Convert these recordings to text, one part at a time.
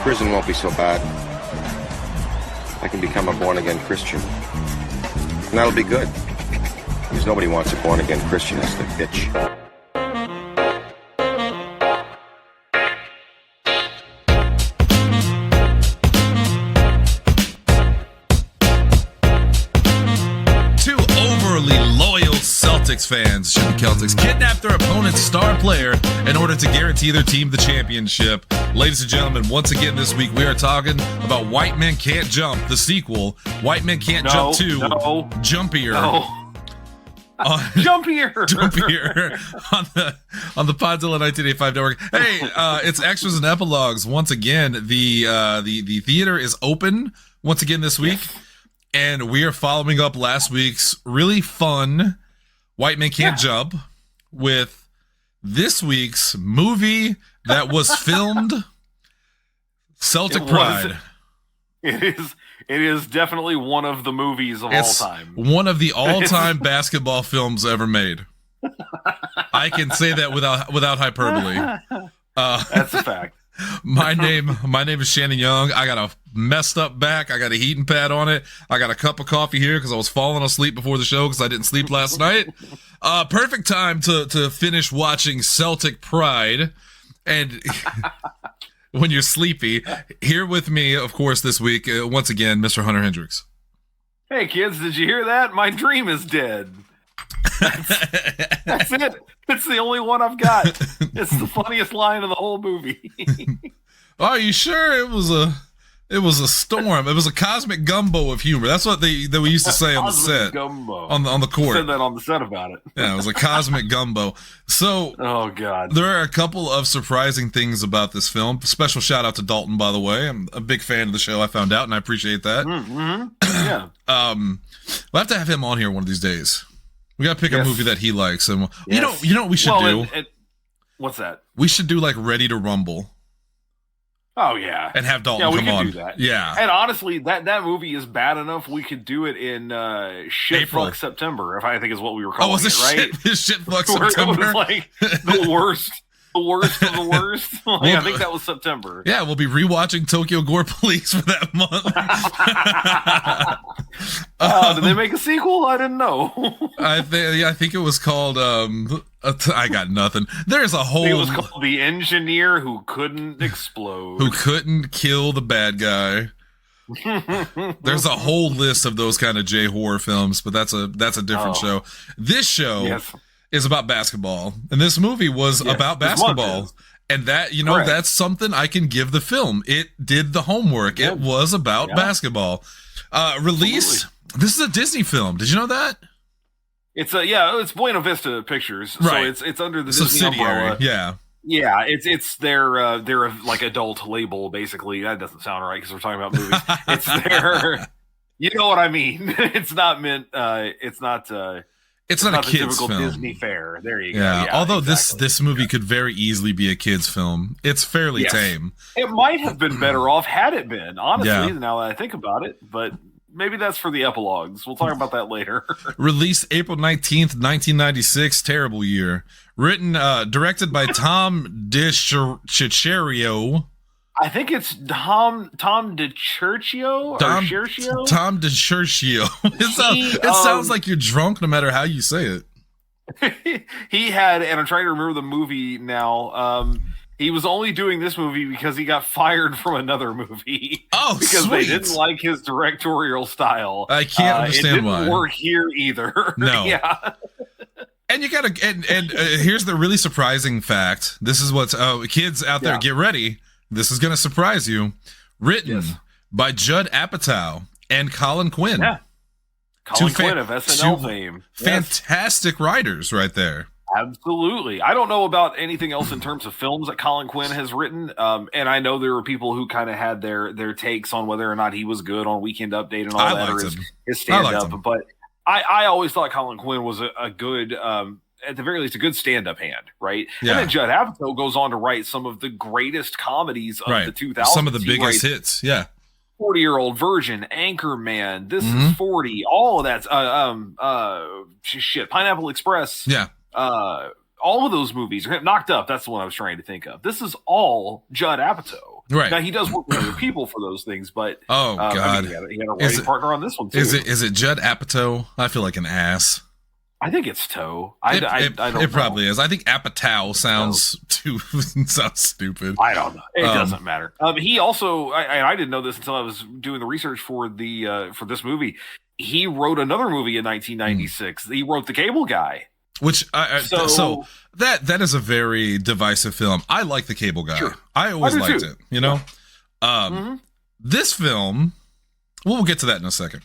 Prison won't be so bad. I can become a born-again Christian. And that'll be good. Because nobody wants a born-again Christian as their bitch. Celtics fans, Celtics kidnap their opponent's star player in order to guarantee their team the championship. Ladies and gentlemen, once again this week we are talking about White Men Can't Jump, the sequel. White Men Can't Jump 2, Jumpier. Jumpier on the Podzilla 1985 network. Hey, it's extras and epilogues. Once again, the theater is open once again this week, and we are following up last week's really fun White Men Can't Jump with this week's movie that was filmed, Celtic Pride. It is definitely one of the movies of all time. One of the all-time basketball films ever made. I can say that without hyperbole. That's a fact. My name is Shannon Young. I got a messed up back. I got a heating pad on it. I got a cup of coffee here because I was falling asleep before the show because I didn't sleep last night. Perfect time to finish watching Celtic Pride. And when you're sleepy, here with me, of course, this week, once again, Mr. Hunter Hendricks. Hey, kids, did you hear that? My dream is dead. That's it. It's the only one I've got. It's the funniest line of the whole movie. Are you sure it was a storm? It was a cosmic gumbo of humor. That's what we used to say on the set. Gumbo. On the court. Said that on the set about it. Yeah, it was a cosmic gumbo. So, oh god, there are a couple of surprising things about this film. Special shout out to Dalton, by the way. I'm a big fan of the show. I found out, and I appreciate that. Mm-hmm. Yeah. We'll have to have him on here one of these days. We gotta pick a movie that he likes, and you know what we should do. What's that? We should do like Ready to Rumble. Oh yeah, and have Dalton come on. Do that. Yeah, and honestly, that movie is bad enough. We could do it in Shitfuck September, if I think is what we were calling it, right? Shitfuck September, it was like the worst. The worst of the worst. I think that was September. Yeah, we'll be rewatching Tokyo Gore Police for that month. Did they make a sequel? I didn't know. I think it was called. I got nothing. There's a whole. It was called The Engineer Who Couldn't Explode. Who couldn't kill the bad guy. There's a whole list of those kind of J horror films, but that's a different show. This show is about basketball, and this movie was about basketball, and that that's something I can give the film. It did the homework. It was about basketball. Release. This is a Disney film. Did you know that? It's it's Buena Vista Pictures, right? So it's under the Disney umbrella. Yeah, it's their like adult label basically. That doesn't sound right because we're talking about movies. It's their, you know what I mean. It's not meant. It's not a kids film. Disney fare. There you go. Yeah. Although this movie could very easily be a kids film. It's fairly tame. It might have been better off had it been, honestly, now that I think about it. But maybe that's for the epilogues. We'll talk about that later. Released April 19th, 1996. Terrible year. Written, directed by Tom DiCiccio. I think it's Tom DiCiccio. Tom DiCiccio. It sounds like you're drunk no matter how you say it. He had, and I'm trying to remember the movie now. He was only doing this movie because he got fired from another movie. Oh, because they didn't like his directorial style. I can't understand why. It didn't work here either. No. Yeah. And you gotta, and here's the really surprising fact. This is what's kids out there, get ready. This is going to surprise you. Written by Judd Apatow and Colin Quinn. Yeah. Colin Quinn of SNL fame. Fantastic writers right there. Absolutely. I don't know about anything else in terms of films that Colin Quinn has written. And I know there were people who kind of had their takes on whether or not he was good on Weekend Update and all that, or his stand-up. But I always thought Colin Quinn was a good at the very least, a good stand-up hand, right? Yeah. And then Judd Apatow goes on to write some of the greatest comedies of the 2000s. Some of the biggest hits, 40-Year-Old Virgin, Anchorman, This is 40, all of that. Pineapple Express. Yeah. All of those movies. Knocked Up, that's the one I was trying to think of. This is all Judd Apatow. Right. Now he does work with other people for those things, but God, I mean, he had a writing partner on this one too. Is it Judd Apatow? I feel like an ass. I think it's Toe. I don't know. It probably is. I think Apatow sounds sounds stupid. I don't know. It doesn't matter. He also, I didn't know this until I was doing the research for this movie. He wrote another movie in 1996. He wrote The Cable Guy. Which so that is a very divisive film. I like The Cable Guy. Sure. I always liked it. You know, this film. We'll get to that in a second.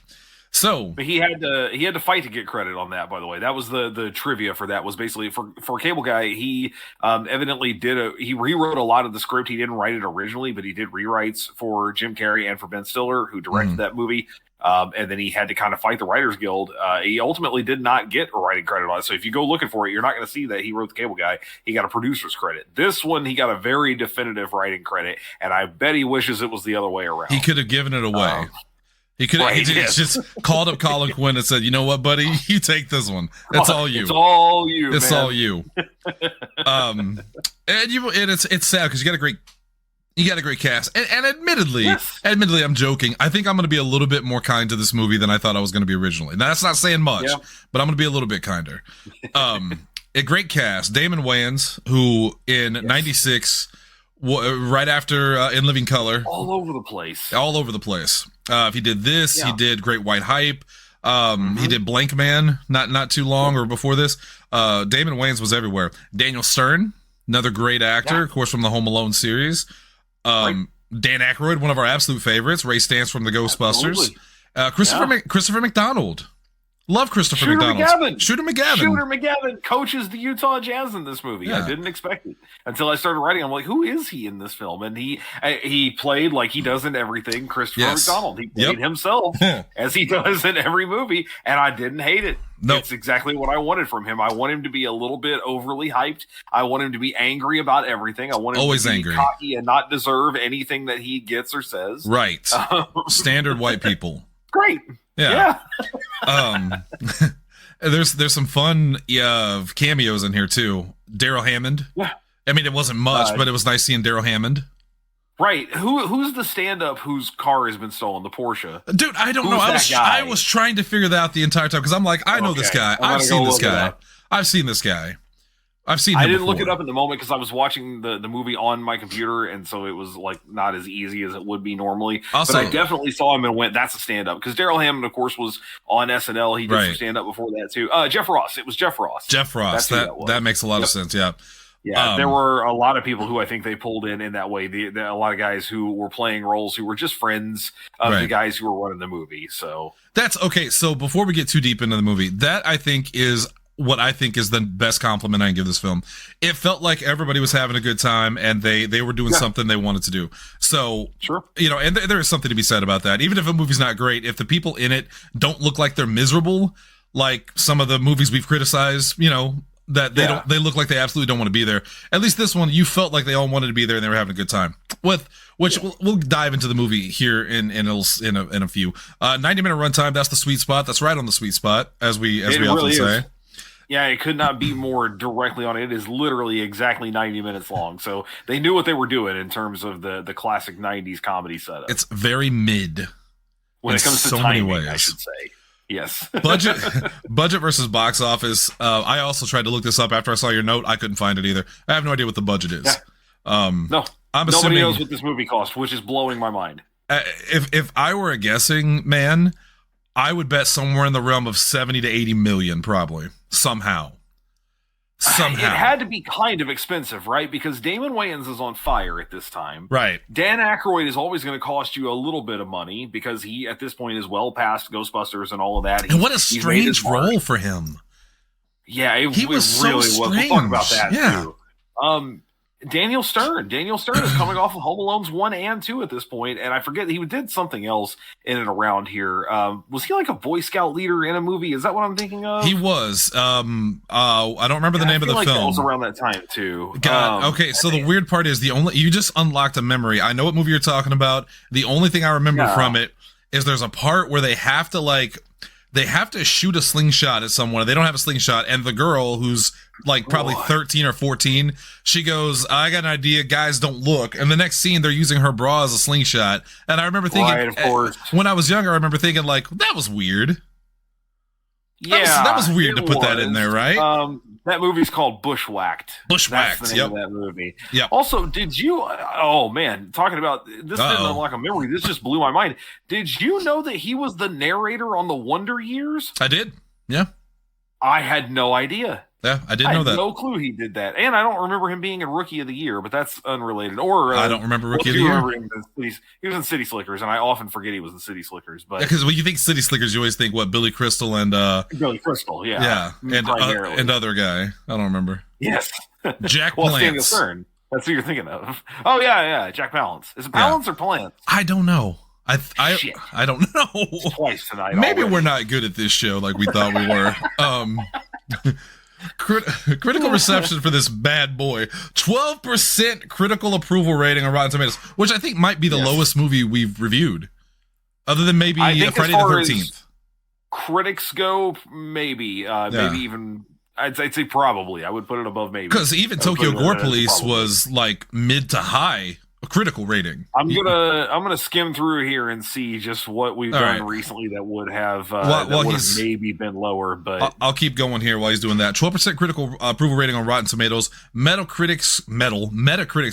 So, but he had to fight to get credit on that. By the way, that was the trivia for that. Was basically for Cable Guy. He evidently he rewrote a lot of the script. He didn't write it originally, but he did rewrites for Jim Carrey and for Ben Stiller, who directed that movie. And then he had to kind of fight the Writers Guild. He ultimately did not get a writing credit on it. So if you go looking for it, you're not going to see that he wrote The Cable Guy. He got a producer's credit. This one, he got a very definitive writing credit, and I bet he wishes it was the other way around. He could have given it away. He could have just called up Colin Quinn and said, "You know what, buddy? You take this one. That's all you. It's all you. It's man. all you." And it's sad because you got a great cast. And admittedly, I'm joking. I think I'm going to be a little bit more kind to this movie than I thought I was going to be originally. Now, that's not saying much, but I'm going to be a little bit kinder. A great cast: Damon Wayans, who in '96. Right after In Living Color, all over the place. He did this. He did Great White Hype. He did Blank Man not too long or before this. Damon Wayans was everywhere. Daniel Stern, another great actor, of course, from the Home Alone series. Dan Aykroyd, one of our absolute favorites. Ray Stantz from the Ghostbusters. Christopher McDonald. Love Christopher McDonald. Shooter McGavin coaches the Utah Jazz in this movie. I didn't expect it until I started writing. I'm like, who is he in this film? And he played like he does in everything. Christopher McDonald. He played himself as he does in every movie, and I didn't hate it. Nope. It's exactly what I wanted from him. I want him to be a little bit overly hyped. I want him to be angry about everything. I want him to be cocky and not deserve anything that he gets or says. Right. Standard white people. Great. Yeah. There's some fun cameos in here too. Daryl Hammond. Yeah. I mean, it wasn't much, but it was nice seeing Daryl Hammond. Right. Who's the stand-up whose car has been stolen? The Porsche. Dude, I don't know. I was trying to figure that out the entire time because I'm like, I know this guy. I've seen this guy. I've seen this guy. I've seen him I didn't before. look it up in the moment because I was watching the movie on my computer, and so it was like not as easy as it would be normally. Also, but I definitely saw him and went, that's a stand-up. Because Daryl Hammond, of course, was on SNL. He did some stand-up before that, too. Jeff Ross. It was Jeff Ross. That makes a lot of sense, yeah. Yeah, there were a lot of people who I think they pulled in that way. A lot of guys who were playing roles who were just friends of the guys who were running the movie. So that's okay. So before we get too deep into the movie, that I think is what I think is the best compliment I can give this film. It felt like everybody was having a good time and they were doing something they wanted to do. So, you know, and there is something to be said about that. Even if a movie's not great, if the people in it don't look like they're miserable, like some of the movies we've criticized, you know, that they look like they absolutely don't want to be there. At least this one, you felt like they all wanted to be there and they were having a good time. Which we'll dive into the movie here in a few. 90-minute runtime, that's the sweet spot. That's right on the sweet spot, as we often say. Yeah, it could not be more directly on it. It is literally exactly 90 minutes long. So they knew what they were doing in terms of the classic 90s comedy setup. It's very mid. When it comes to so timing, many ways. I should say. Yes. budget versus box office. I also tried to look this up after I saw your note. I couldn't find it either. I have no idea what the budget is. Yeah. Nobody knows what this movie cost, which is blowing my mind. If I were a guessing man, I would bet somewhere in the realm of 70 to 80 million, probably. Somehow. It had to be kind of expensive, right? Because Damon Wayans is on fire at this time. Right. Dan Aykroyd is always going to cost you a little bit of money because he, at this point, is well past Ghostbusters and all of that. And what a strange role for him. Yeah, he was really so strange. We'll talk about that, too. Daniel Stern is coming off of Home Alone's 1 and 2 at this point, and I forget he did something else in and around here. Was he like a Boy Scout leader in a movie? Is that what I'm thinking of? He was. I don't remember the name of the film. That was around that time too. Okay, so the weird part is you just unlocked a memory. I know what movie you're talking about. The only thing I remember from it is there's a part where they have to shoot a slingshot at someone. They don't have a slingshot, and the girl who's like probably 13 or 14. She goes, I got an idea, guys don't look. And the next scene, they're using her bra as a slingshot. And I remember thinking, right, of course. When I was younger, I remember thinking like, that was weird. Yeah, that was weird to put that in there, right? That movie's called Bushwhacked. Bushwhacked, That's the name of that movie. Yep. Also, did you? Oh man, talking about this didn't unlock a memory. This just blew my mind. Did you know that he was the narrator on the Wonder Years? I did. Yeah. I had no idea. Yeah, I didn't know that. No clue he did that, and I don't remember him being a Rookie of the Year, but that's unrelated. Or I don't remember Rookie of the Year. He was in City Slickers, and I often forget he was in City Slickers. But because when you think City Slickers, you always think what Billy Crystal and Billy Crystal, yeah, and other guy. I don't remember. Yes, Jack Palance. Stern. That's who you're thinking of. Oh yeah, Jack Palance. Is it Palance or Palance? I don't know. I don't know. Twice tonight. Maybe already. We're not good at this show like we thought we were. Critical reception for this bad boy. 12% critical approval rating on Rotten Tomatoes, which I think might be the lowest movie we've reviewed, other than maybe Friday the 13th. Critics go, maybe even. I'd say probably. I would put it above maybe, because even Tokyo Gore Police was like mid to high critical rating. I'm gonna skim through here and see just what we've done recently that would have maybe been lower. But I'll keep going here while he's doing that. 12% critical approval rating on Rotten Tomatoes. Metacritic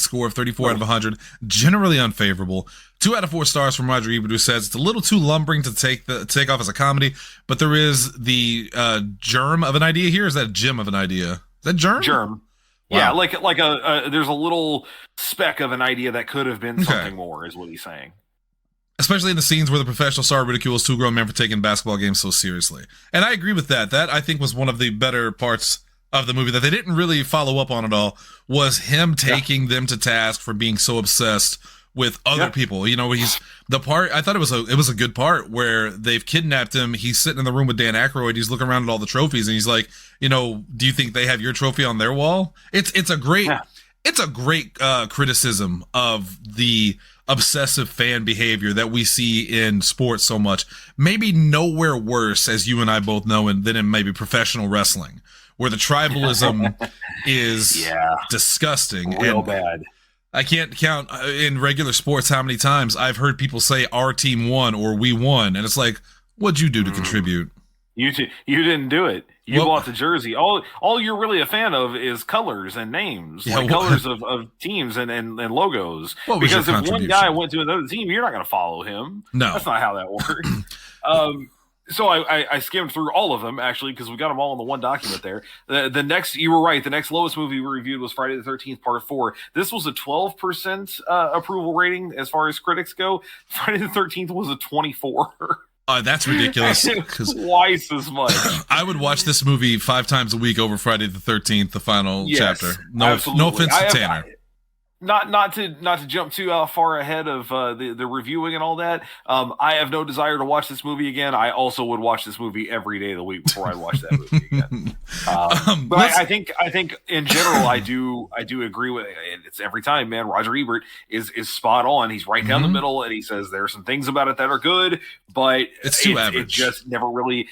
score of 34 out of 100. Generally unfavorable. 2 out of 4 stars from Roger Ebert, who says it's a little too lumbering to take off as a comedy, but there is the germ of an idea here. Is that a gem of an idea? Is that germ? Germ. Wow. Yeah, like there's a little speck of an idea that could have been something more, is what he's saying. Especially in the scenes where the professional star ridicules 2 grown men for taking basketball games so seriously. And I agree with that. That, I think, was one of the better parts of the movie that they didn't really follow up on at all, was him taking them to task for being so obsessed with other people. You know, I thought it was a good part where they've kidnapped him. He's sitting in the room with Dan Aykroyd. He's looking around at all the trophies and he's like, you know, do you think they have your trophy on their wall? It's a great criticism of the obsessive fan behavior that we see in sports so much. Maybe nowhere worse, as you and I both know, than in maybe professional wrestling, where the tribalism is disgusting. Real bad. I can't count in regular sports how many times I've heard people say our team won or we won. And it's like, what'd you do to contribute? You didn't do it. You bought the jersey. All you're really a fan of is colors and names, colors of teams and logos. Because if one guy went to another team, you're not going to follow him. No. That's not how that works. So I skimmed through all of them, actually, because we got them all in the one document there. The next, you were right, the next lowest movie we reviewed was Friday the 13th, Part 4. This was a 12% approval rating as far as critics go. Friday the 13th was a 24. That's ridiculous. Twice as much. I would watch this movie 5 times a week over Friday the 13th, the final chapter. No offense to Tanner. Not to jump too far ahead of the reviewing and all that. I have no desire to watch this movie again. I also would watch this movie every day of the week before I watch that movie again. But I think in general I do agree with it. It's every time, man. Roger Ebert is spot on. He's right down the middle, and he says there are some things about it that are good, but it's too average. It just never really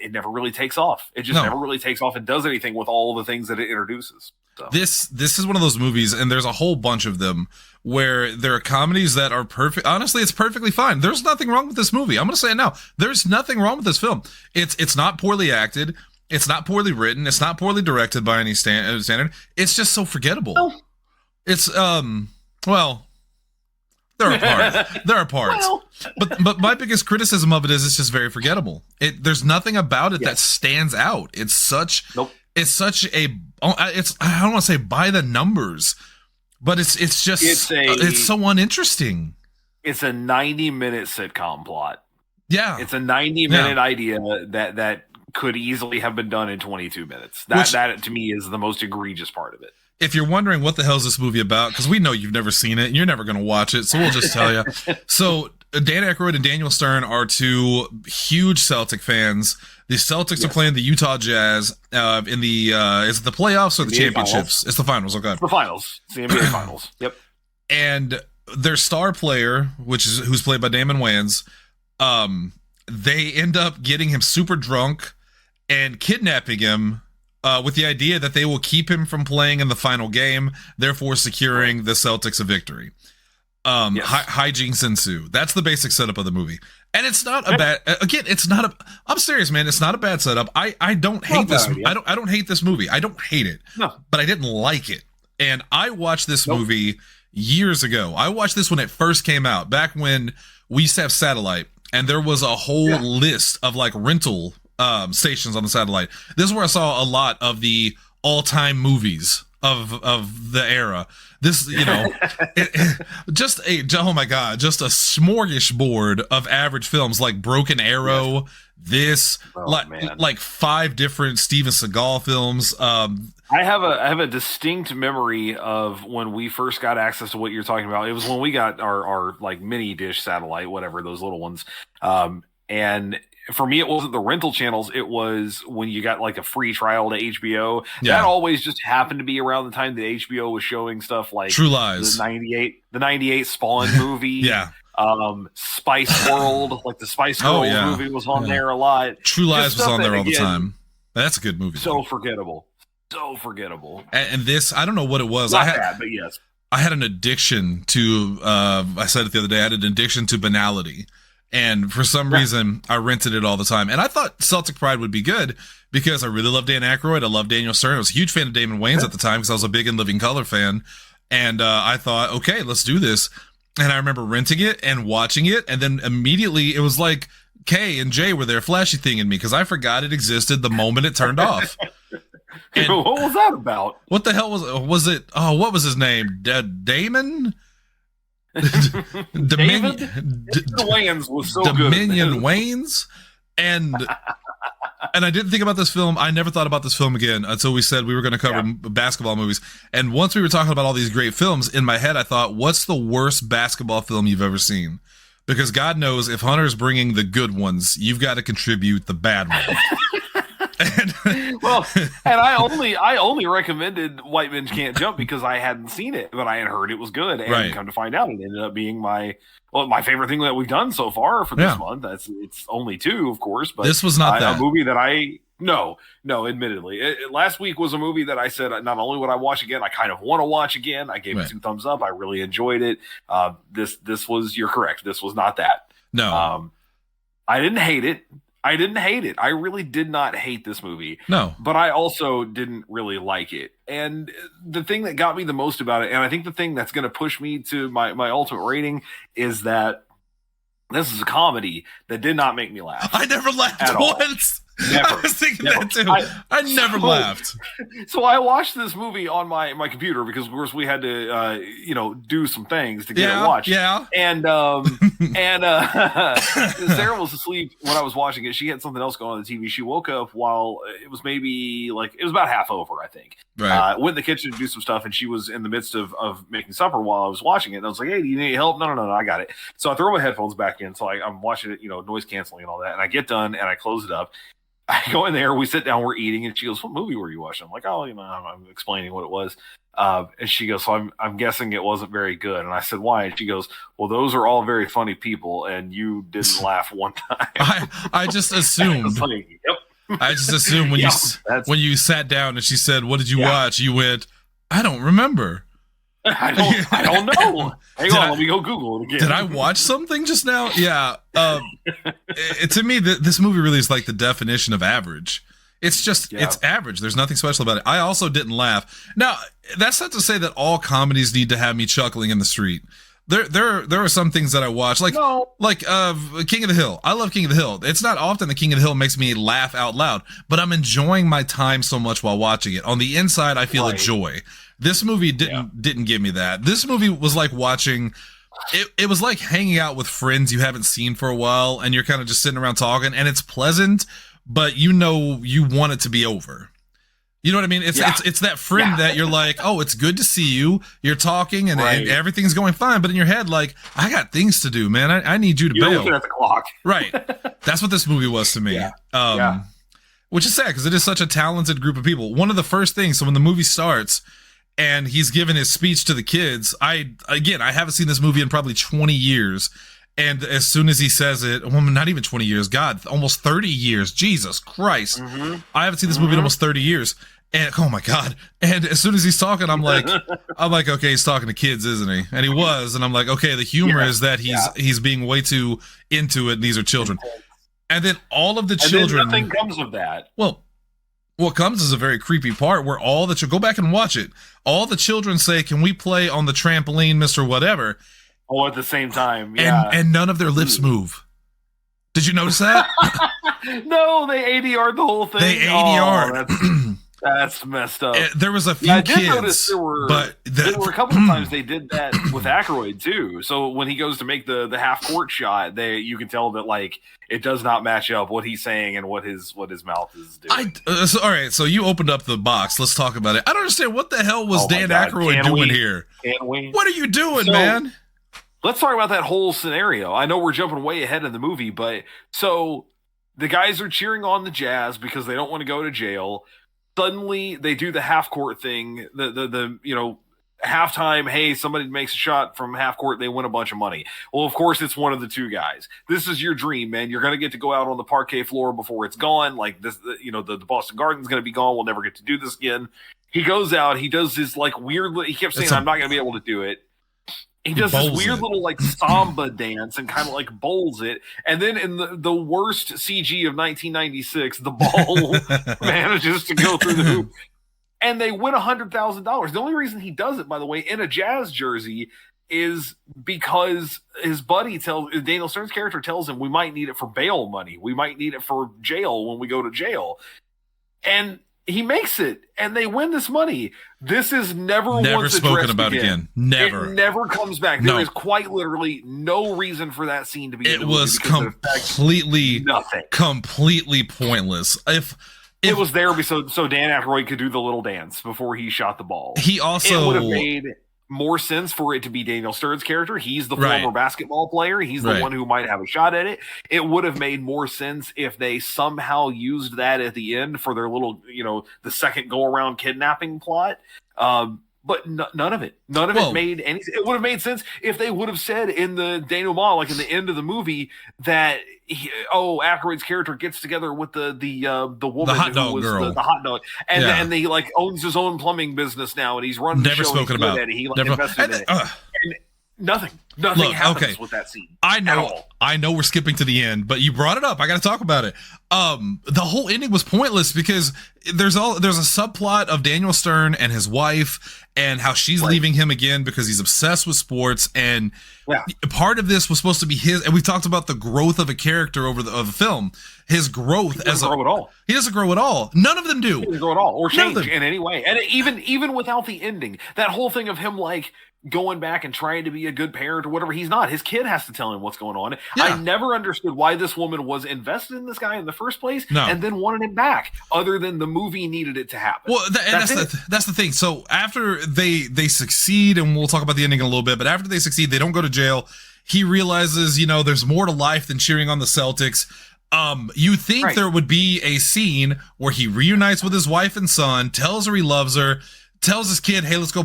never really takes off. It just never really takes off and does anything with all the things that it introduces. So. This is one of those movies, and there's a whole bunch of them, where there are comedies that are perfect. Honestly, it's perfectly fine. There's nothing wrong with this movie. I'm going to say it now. There's nothing wrong with this film. It's not poorly acted. It's not poorly written. It's not poorly directed by any standard. It's just so forgettable. Oh. It's well, there are parts. Well. But my biggest criticism of it is it's just very forgettable. There's nothing about it that stands out. It's such a I don't want to say by the numbers, but it's so uninteresting. It's a 90-minute sitcom plot. Yeah. It's a 90-minute idea that could easily have been done in 22 minutes. That to me is the most egregious part of it. If you're wondering what the hell is this movie about, because we know you've never seen it and you're never going to watch it, so we'll just tell you. So Dan Aykroyd and Daniel Stern are 2 huge Celtic fans. The Celtics are playing the Utah Jazz in the is it the playoffs or the championships? Finals. It's the finals. Okay, it's the finals. It's the NBA finals. Yep. And their star player, who's played by Damon Wayans, they end up getting him super drunk and kidnapping him with the idea that they will keep him from playing in the final game, therefore securing the Celtics a victory. Hijinks ensue. That's the basic setup of the movie. And it's not a bad, again, it's not a, I'm serious, man. It's not a bad setup. I don't hate this. I don't hate this movie. I don't hate it, but I didn't like it. And I watched this movie years ago. I watched this when it first came out, back when we used to have satellite, and there was a whole list of like rental stations on the satellite. This is where I saw a lot of the all-time movies of the era. This, you know, just a smorgasbord of average films like Broken Arrow. This, like 5 different Steven Seagal films. I have a distinct memory of when we first got access to what you're talking about. It was when we got our like mini dish satellite, whatever, those little ones. And for me, it wasn't the rental channels. It was when you got like a free trial to HBO. That always just happened to be around the time that HBO was showing stuff like True Lies, the 98 Spawn movie. Spice World, like the Spice Girls movie was on there a lot. True Lies was on there all the time. That's a good movie. So forgettable. And this, I don't know what it was. Not bad, but yes. I had an addiction to, I said it the other day, I had an addiction to banality. And for some reason, I rented it all the time. And I thought Celtic Pride would be good because I really love Dan Aykroyd. I love Daniel Stern. I was a huge fan of Damon Wayans at the time because I was a big In Living Color fan. And I thought, okay, let's do this. And I remember renting it and watching it. And then immediately it was like K and J were there flashy thinging me because I forgot it existed the moment it turned off. And what was that about? What the hell was it? Oh, what was his name? Damon? David Wayans was so good. Dominion Wayans? And I didn't think about this film. I never thought about this film again until we said we were going to cover basketball movies. And once we were talking about all these great films, in my head I thought, what's the worst basketball film you've ever seen? Because God knows if Hunter's bringing the good ones, you've got to contribute the bad ones. And I only recommended White Men Can't Jump because I hadn't seen it, but I had heard it was good, and come to find out, it ended up being my favorite thing that we've done so far for this month. It's only 2, of course, but this was not that a movie that admittedly, last week was a movie that I said not only would I watch again, I kind of want to watch again. I gave it 2 thumbs up. I really enjoyed it. This was, you're correct. This was not that. No, I didn't hate it. I really did not hate this movie. No. But I also didn't really like it. And the thing that got me the most about it, and I think the thing that's going to push me to my ultimate rating, is that this is a comedy that did not make me laugh. I never laughed once. Never. I was thinking that too. I never laughed. So I watched this movie on my computer because, of course, we had to, do some things to get it watched. Yeah. And Sarah was asleep when I was watching it. She had something else going on the TV. She woke up while it was maybe it was about half over, I think. Right. Went in the kitchen to do some stuff, and she was in the midst of making supper while I was watching it. And I was like, "Hey, do you need help?" No, I got it. So I throw my headphones back in. So I'm watching it, noise canceling and all that. And I get done and I close it up. I go in there, we sit down, we're eating, and she goes, "What movie were you watching?" I'm like, "Oh, I'm explaining what it was." And she goes, "So I'm guessing it wasn't very good." And I said, "Why?" And she goes, "Well, those are all very funny people, and you didn't laugh one time." I just assumed. Yep. I just assumed when you sat down and she said, "What did you watch?" You went, "I don't remember." I don't know. Hang on, let me go Google it again. Did I watch something just now? Yeah. To me, this movie really is like the definition of average. It's just, it's average. There's nothing special about it. I also didn't laugh. Now, that's not to say that all comedies need to have me chuckling in the street. There are some things that I watch, like King of the Hill. I love King of the Hill. It's not often that King of the Hill makes me laugh out loud, but I'm enjoying my time so much while watching it. On the inside, I feel a joy. This movie didn't give me that. This movie was like watching. It was like hanging out with friends you haven't seen for a while, and you're kind of just sitting around talking, and it's pleasant, but you want it to be over. You know what I mean? It's that friend that you're like, oh, it's good to see you. You're talking and everything's going fine, but in your head, like, I got things to do, man. I need you to bail. You're looking at the clock. Right. That's what this movie was to me. Which is sad because it is such a talented group of people. One of the first things, so when the movie starts and he's giving his speech to the kids, I haven't seen this movie in probably 20 years. And as soon as he says it, well, not even 20 years, God, almost 30 years. Jesus Christ. I haven't seen this movie in almost 30 years. And oh my God. And as soon as he's talking, I'm like, okay, he's talking to kids, isn't he? And he was. And I'm like, okay, the humor is that he's being way too into it. And these are children. And then all of the children. Nothing comes of that. Well, what comes is a very creepy part where all the go back and watch it. All the children say, "Can we play on the trampoline, Mr. Whatever?" Oh, at the same time. Yeah. And none of their lips move. Did you notice that? No, they ADR'd the whole thing. They ADR'd. That's messed up. There was a few kids, notice there were a couple of times they did that with Aykroyd too. So when he goes to make the half court shot, you can tell that like it does not match up what he's saying and what his mouth is doing. All right, so you opened up the box. Let's talk about it. I don't understand what the hell was Dan Aykroyd doing here. Can we? What are you doing, man? Let's talk about that whole scenario. I know we're jumping way ahead in the movie, but so the guys are cheering on the Jazz because they don't want to go to jail. Suddenly they do the half court thing, the halftime, hey, somebody makes a shot from half court, they win a bunch of money. Well, of course, it's one of the two guys. This is your dream, man. You're going to get to go out on the parquet floor before it's gone. Like this, the Boston Garden's going to be gone. We'll never get to do this again. He goes out, he does this like weird, he kept saying, I'm not going to be able to do it. He does this weird little like samba dance and kind of like bowls it. And then in the worst CG of 1996, the ball manages to go through the hoop. And they win $100,000. The only reason he does it, by the way, in a Jazz jersey is because his buddy Daniel Stern's character tells him we might need it for bail money. We might need it for jail when we go to jail. And he makes it, and they win this money. This is never once spoken about again. Never. It never comes back. There is quite literally no reason for that scene to be. It was completely pointless. If it was there, so Dan Aykroyd could do the little dance before he shot the ball. He also it would have made more sense for it to be Daniel Stern's character. He's the former basketball player. He's the one who might have a shot at it. It would have made more sense if they somehow used that at the end for their little, the second go around kidnapping plot. But none of it. None of it made any. It would have made sense if they would have said in the denouement, like in the end of the movie, that Aykroyd's character gets together with the woman, the hot dog girl, the hot dog, and he like owns his own plumbing business now, and he's running. Never the show, spoken about. He like invested in it. And nothing happens with that scene. I know we're skipping to the end, but you brought it up. I got to talk about it. The whole ending was pointless because there's a subplot of Daniel Stern and his wife and how she's leaving him again because he's obsessed with sports. And part of this was supposed to be his. And we talked about the growth of a character of the film. His growth he doesn't grow at all. None of them do. He doesn't grow at all or change in any way. And even without the ending, that whole thing of him like going back and trying to be a good parent or whatever, he's not. His kid has to tell him what's going on. Yeah. I never understood why this woman was invested in this guy in the first place and then wanted him back, other than the movie needed it to happen. Well, that's the thing. So after they succeed, and we'll talk about the ending in a little bit, but after they succeed, they don't go to jail. He realizes, there's more to life than cheering on the Celtics. You think there would be a scene where he reunites with his wife and son, tells her he loves her, tells his kid, hey, let's go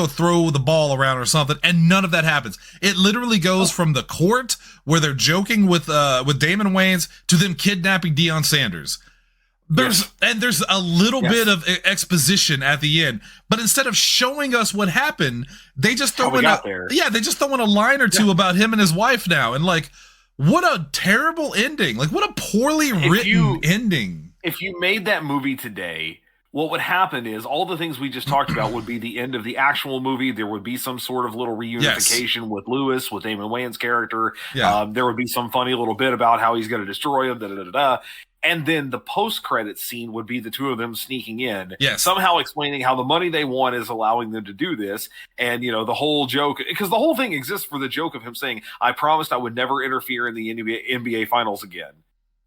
throw the ball around or something, and none of that happens. It literally goes from the court where they're joking with Damon Wayans to them kidnapping Deion Sanders. There's a little bit of exposition at the end, but instead of showing us what happened, they just throw in a line or two about him and his wife now, and like, what a terrible ending! Like, what a poorly written ending. If you made that movie today, what would happen is all the things we just talked about would be the end of the actual movie. There would be some sort of little reunification with Lewis, with Damon Wayans' character. Yeah. There would be some funny little bit about how he's going to destroy him, And then the post-credits scene would be the two of them sneaking in, somehow explaining how the money they want is allowing them to do this. And, the whole joke, because the whole thing exists for the joke of him saying, I promised I would never interfere in the NBA Finals again.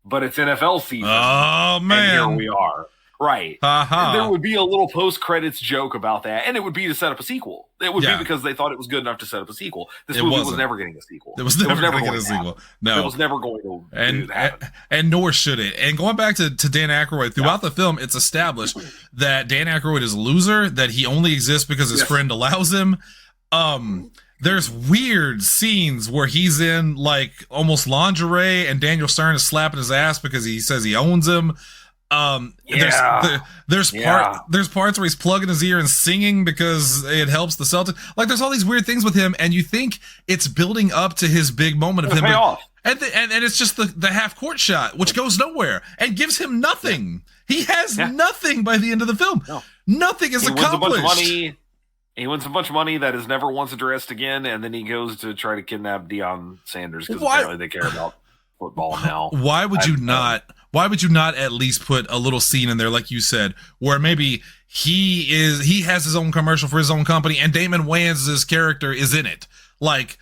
But it's NFL season. Oh, man. And here we are. Right. Uh-huh. There would be a little post-credits joke about that, and it would be to set up a sequel. It would be because they thought it was good enough to set up a sequel. This movie was never getting a sequel. It was never going to get a sequel. No. It was never going to happen. And nor should it. And going back to Dan Aykroyd, throughout the film, it's established that Dan Aykroyd is a loser, that he only exists because his friend allows him. There's weird scenes where he's in, like, almost lingerie, and Daniel Stern is slapping his ass because he says he owns him. There's parts where he's plugging his ear and singing because it helps the Celtics. Like, there's all these weird things with him, and you think it's building up to his big moment of him. And it's just the half court shot, which goes nowhere and gives him nothing. He has nothing by the end of the film. No. Nothing is accomplished. He wins a bunch of money that is never once addressed again, and then he goes to try to kidnap Deion Sanders because apparently they care about football now. Why would you not at least put a little scene in there, like you said, where maybe he has his own commercial for his own company and Damon Wayans' character is in it? Like,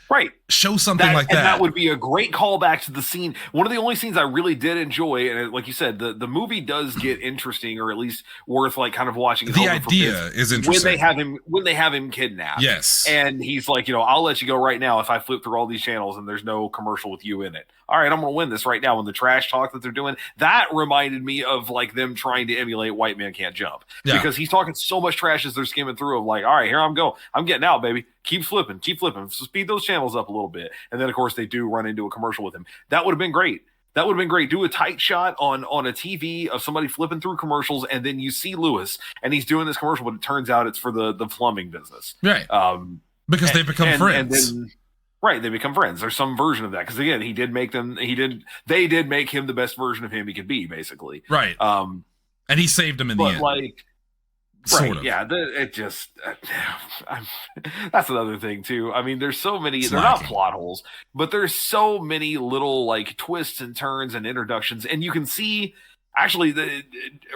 show something like that. And that would be a great callback to the scene. One of the only scenes I really did enjoy, and like you said, the movie does get interesting, or at least worth like kind of watching. The idea is interesting when they have him kidnapped. Yes, and he's like, I'll let you go right now if I flip through all these channels and there's no commercial with you in it. All right, I'm going to win this right now. When the trash talk that they're doing, that reminded me of like them trying to emulate White Man Can't Jump, because he's talking so much trash as they're skimming through. Of like, all right, here I'm going. I'm getting out, baby. Keep flipping. So speed those channels up a little bit. And then, of course, they do run into a commercial with him. That would have been great. Do a tight shot on a TV of somebody flipping through commercials, and then you see Lewis, and he's doing this commercial, but it turns out it's for the plumbing business. Right. Because they become friends. And then, they become friends. There's some version of that. Because, again, they did make him the best version of him he could be, basically. Right. And he saved him in the end. Sort of. Yeah, that's another thing too. I mean, there's so many. They're not plot holes, but there's so many little like twists and turns and introductions, and you can see. Actually,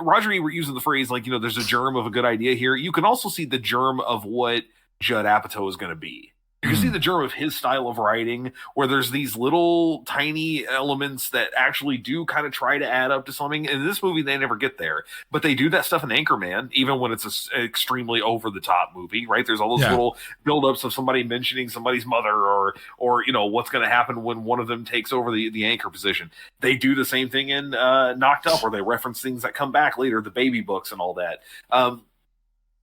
Roger Ebert using the phrase like, there's a germ of a good idea here. You can also see the germ of what Judd Apatow is going to be. You can see the germ of his style of writing, where there's these little tiny elements that actually do kind of try to add up to something. In this movie, they never get there, but they do that stuff in Anchorman, even when it's an extremely over the top movie, right? There's all those little buildups of somebody mentioning somebody's mother, or what's going to happen when one of them takes over the anchor position. They do the same thing in Knocked Up, where they reference things that come back later, the baby books and all that.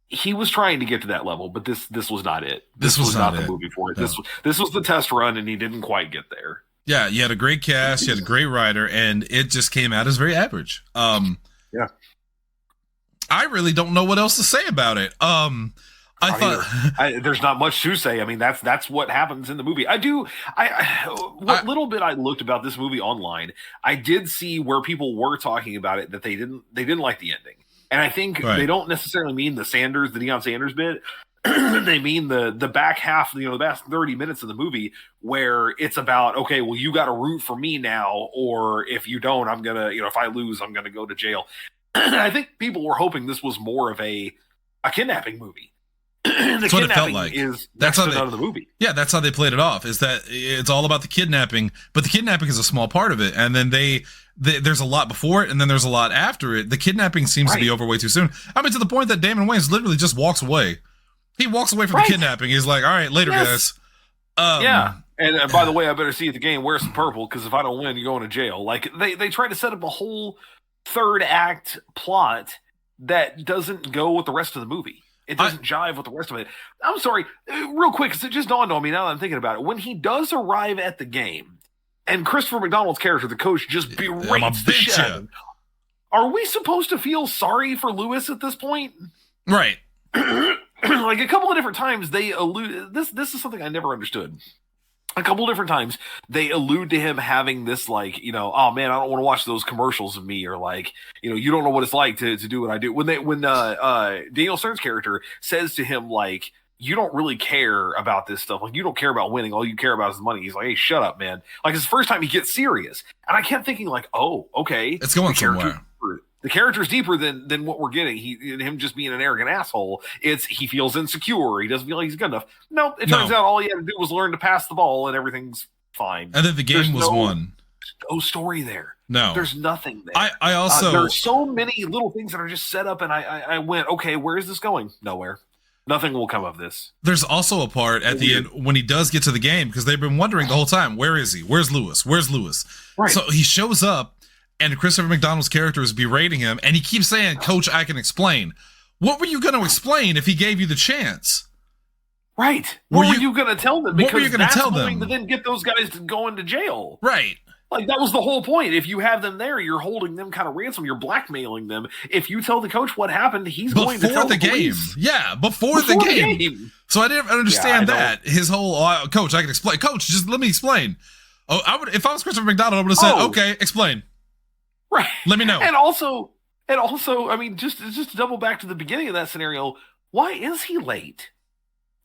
He was trying to get to that level, but this was not it. This was not the movie for it. No. This was the test run, and he didn't quite get there. Yeah, you had a great cast, you had a great writer, and it just came out as very average. I really don't know what else to say about it. There's not much to say. I mean, that's what happens in the movie. What little bit I looked about this movie online, I did see where people were talking about it that they didn't like the ending. And I think they don't necessarily mean the Deion Sanders bit. They mean the back half, the last 30 minutes of the movie, where it's about, okay, well, you got to root for me now, or if you don't, I'm going to, if I lose, I'm going to go to jail. I think people were hoping this was more of a kidnapping movie. That's what it felt like. That's how out of the movie. Yeah, that's how they played it off, is that it's all about the kidnapping, but the kidnapping is a small part of it. And then there's a lot before it, and then there's a lot after it. The kidnapping seems to be over way too soon. I mean, to the point that Damon Wayans literally just walks away. He walks away from the kidnapping. He's like, all right, later, guys. And by the way, I better see you at the game. Wear some purple, because if I don't win, you're going to jail. Like, they try to set up a whole third act plot that doesn't go with the rest of the movie. It doesn't jive with the rest of it. I'm sorry, real quick, because it just dawned on me now that I'm thinking about it. When he does arrive at the game, and Christopher McDonald's character, the coach, just berates the shit out of him, are we supposed to feel sorry for Lewis at this point? Right. Like, a couple of different times they allude. This is something I never understood. A couple of different times they allude to him having this, like, oh man, I don't want to watch those commercials of me, or like, you don't know what it's like to do what I do. When Daniel Stern's character says to him, like, you don't really care about this stuff. Like, you don't care about winning. All you care about is the money. He's like, hey, shut up, man. Like, it's the first time he gets serious. And I kept thinking, like, oh, okay. It's going somewhere. The character's deeper than what we're getting. Him just being an arrogant asshole. He feels insecure. He doesn't feel like he's good enough. No, it turns out all he had to do was learn to pass the ball, and everything's fine. And then the game was won. No story there. No, there's nothing there. I also there's so many little things that are just set up, and I went, okay, where is this going? Nowhere. Nothing will come of this. There's also a part at the end when he does get to the game, because they've been wondering the whole time, where is he? Where's Lewis? Where's Lewis? Right. So he shows up, and Christopher McDonald's character is berating him, and he keeps saying, Coach, I can explain. What were you going to explain if he gave you the chance? Right. What were you going to tell them? Because what were you going to tell them? Going to then get those guys to go into jail. Right. Like, that was the whole point. If you have them there, you're holding them kind of ransom. You're blackmailing them. If you tell the coach what happened, he's going to tell the game. Police. Yeah, before the game. So I didn't understand that. His whole, coach, I can explain. Coach, just let me explain. Oh, if I was Christopher McDonald, I would have said, okay, explain. Right. Let me know. And also, I mean, just to double back to the beginning of that scenario, why is he late?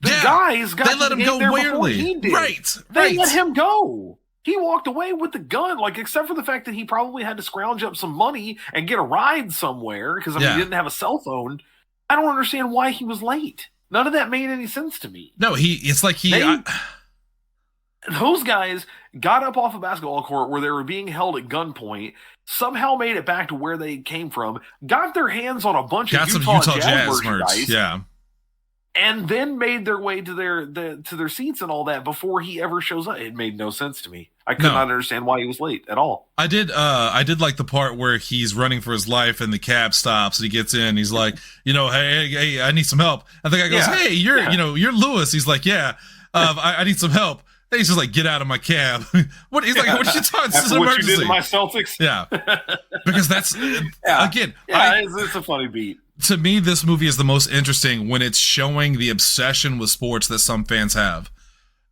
The guys got they let him go weirdly. Right. They let him go. He walked away with the gun, like, except for the fact that he probably had to scrounge up some money and get a ride somewhere because, he didn't have a cell phone. I don't understand why he was late. None of that made any sense to me. No, those guys got up off a basketball court where they were being held at gunpoint, somehow made it back to where they came from, got their hands on a bunch of Utah Jazz merchandise, and then made their way to their seats and all that before he ever shows up. It made no sense to me. I could not understand why he was late at all. I did like the part where he's running for his life and the cab stops and he gets in. He's like, hey, I need some help. And the guy goes, hey, you're Lewis. He's like, I need some help. And he's just like, get out of my cab. What? He's like, what are you talking? This is an emergency. You did to my Celtics. Yeah, because that's again. It's a funny beat. To me, this movie is the most interesting when it's showing the obsession with sports that some fans have,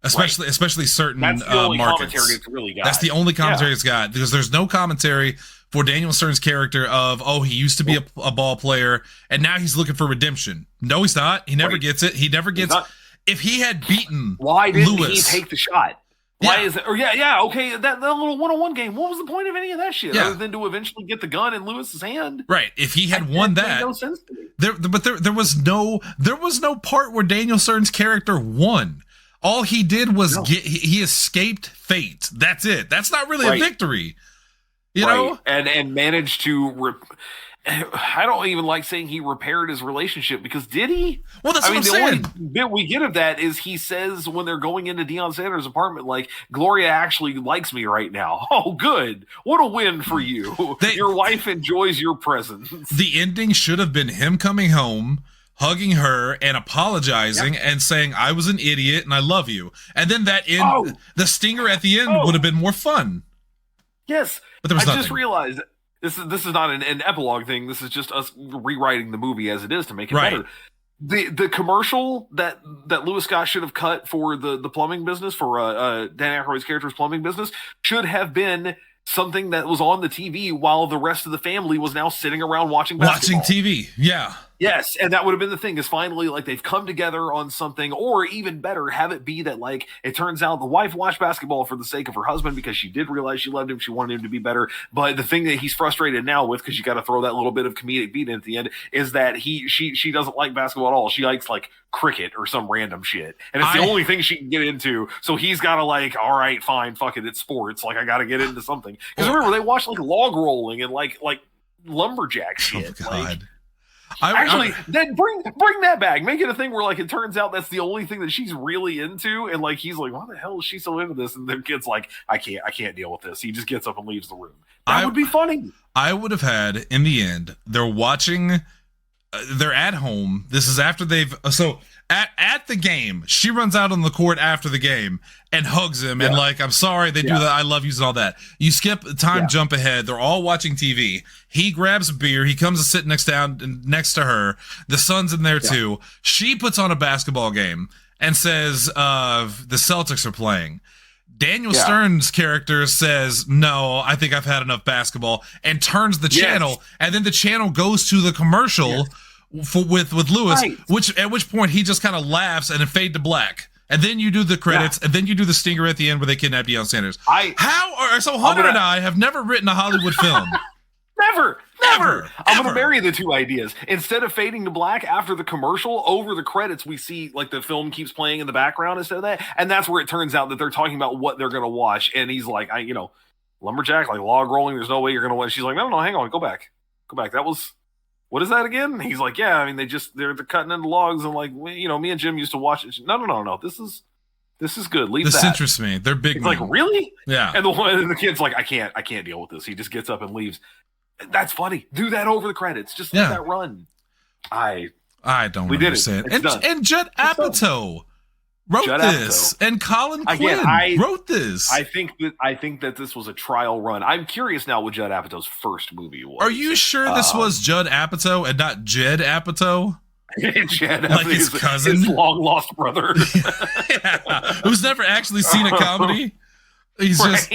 especially certain That's the only markets. Commentary it's really got. That's the only commentary it's got, because there's no commentary for Daniel Stern's character of, he used to be a ball player and now he's looking for redemption. No, he's not. He never gets it. He never gets. If he had beaten, why didn't Lewis, he take the shot? Why is it? Or okay, that little one-on-one game. What was the point of any of that shit other than to eventually get the gun in Lewis's hand? Right. If he had won that, made no sense to me. There was no part where Daniel Stern's character won. All he did was he escaped fate. That's it. That's not really a victory, you know. And managed to. I don't even like saying he repaired his relationship, because did he? Well, that's what I'm saying. The only bit we get of that is he says when they're going into Deion Sanders' apartment, like, Gloria actually likes me right now. Oh, good. What a win for you. Your wife enjoys your presence. The ending should have been him coming home, hugging her and apologizing and saying, I was an idiot and I love you. And then the stinger at the end would have been more fun. Yes. But there was nothing. Just realized this is not an epilogue thing. This is just us rewriting the movie as it is to make it better. The commercial that Lewis Scott should have cut for the plumbing business, for Dan Aykroyd's character's plumbing business, should have been something that was on the TV while the rest of the family was now sitting around watching basketball. Watching TV, yeah. Yes, and that would have been the thing, is finally, like, they've come together on something, or even better, have it be that, like, it turns out the wife watched basketball for the sake of her husband because she did realize she loved him, she wanted him to be better, but the thing that he's frustrated now with, because you got to throw that little bit of comedic beat in at the end, is that she doesn't like basketball at all. She likes, like, cricket or some random shit, and it's the only thing she can get into, so he's got to, like, all right, fine, fuck it, it's sports, like, I got to get into something. Because remember, they watched, like, log rolling and, like lumberjack shit. Oh, God. Like, actually, then bring that back. Make it a thing where, like, it turns out that's the only thing that she's really into, and, like, he's like, why the hell is she so into this? And the kid's like, I can't deal with this. He just gets up and leaves the room. That would be funny. I would have had, in the end, they're watching, they're at home. This is after they've at the game, she runs out on the court after the game and hugs him and, like, I'm sorry, they do that, I love you and all that. You skip time, jump ahead. They're all watching TV. He grabs a beer. He comes to sit next to her. The son's in there too. She puts on a basketball game and says, the Celtics are playing. Daniel Stern's character says, no, I think I've had enough basketball, and turns the channel, and then the channel goes to the commercial with Lewis, at which point he just kind of laughs and then fade to black. And then you do the credits, and then you do the stinger at the end where they kidnap Deion Sanders. Hunter and I have never written a Hollywood film. Never. I'm going to marry the two ideas. Instead of fading to black after the commercial, over the credits, we see, like, the film keeps playing in the background instead of that. And that's where it turns out that they're talking about what they're going to watch. And he's like, lumberjack, like, log rolling, there's no way you're going to watch. She's like, no, hang on, go back. That was, what is that again? And he's like, yeah, I mean, they're cutting into logs, and, like, me and Jim used to watch it. No. This is good. Leave that. This interests me. They're big. It's like, really? Yeah. And the kid's like, I can't deal with this. He just gets up and leaves. That's funny. Do that over the credits. Just let that run. I don't understand. And Judd Apatow wrote Judd this, Apatow. and Colin Quinn wrote this. I think that this was a trial run. I'm curious now what Judd Apatow's first movie was. Are you sure this was Judd Apatow and not Jed Apatow? Jed like his cousin, his long lost brother, who's never actually seen a comedy. He's just.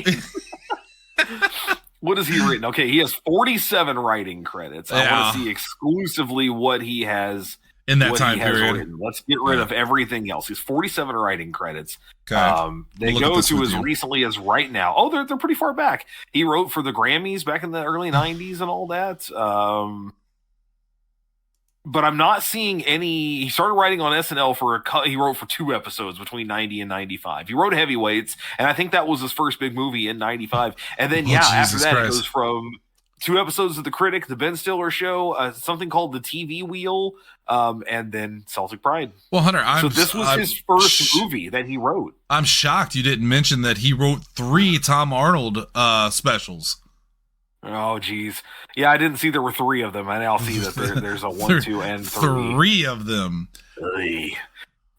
What has he written? Okay, he has 47 writing credits. I want to see exclusively what he has in that time period. Written. Let's get rid of everything else. He's 47 writing credits. Okay. They go to as recently as right now. Oh, they're pretty far back. He wrote for the Grammys back in the early 90s and all that. But I'm not seeing any. He started writing on SNL he wrote for 2 episodes between 90 and 95. He wrote Heavyweights, and I think that was his first big movie in 95. And then, after that, it goes from 2 episodes of The Critic, The Ben Stiller Show, something called The TV Wheel, and then Celtic Pride. Well, Hunter, so this was his first movie that he wrote. I'm shocked you didn't mention that he wrote 3 Tom Arnold specials. Oh, geez. Yeah, I didn't see there were 3 of them. I now see that there's a 1, 2, and 3. 3 of them.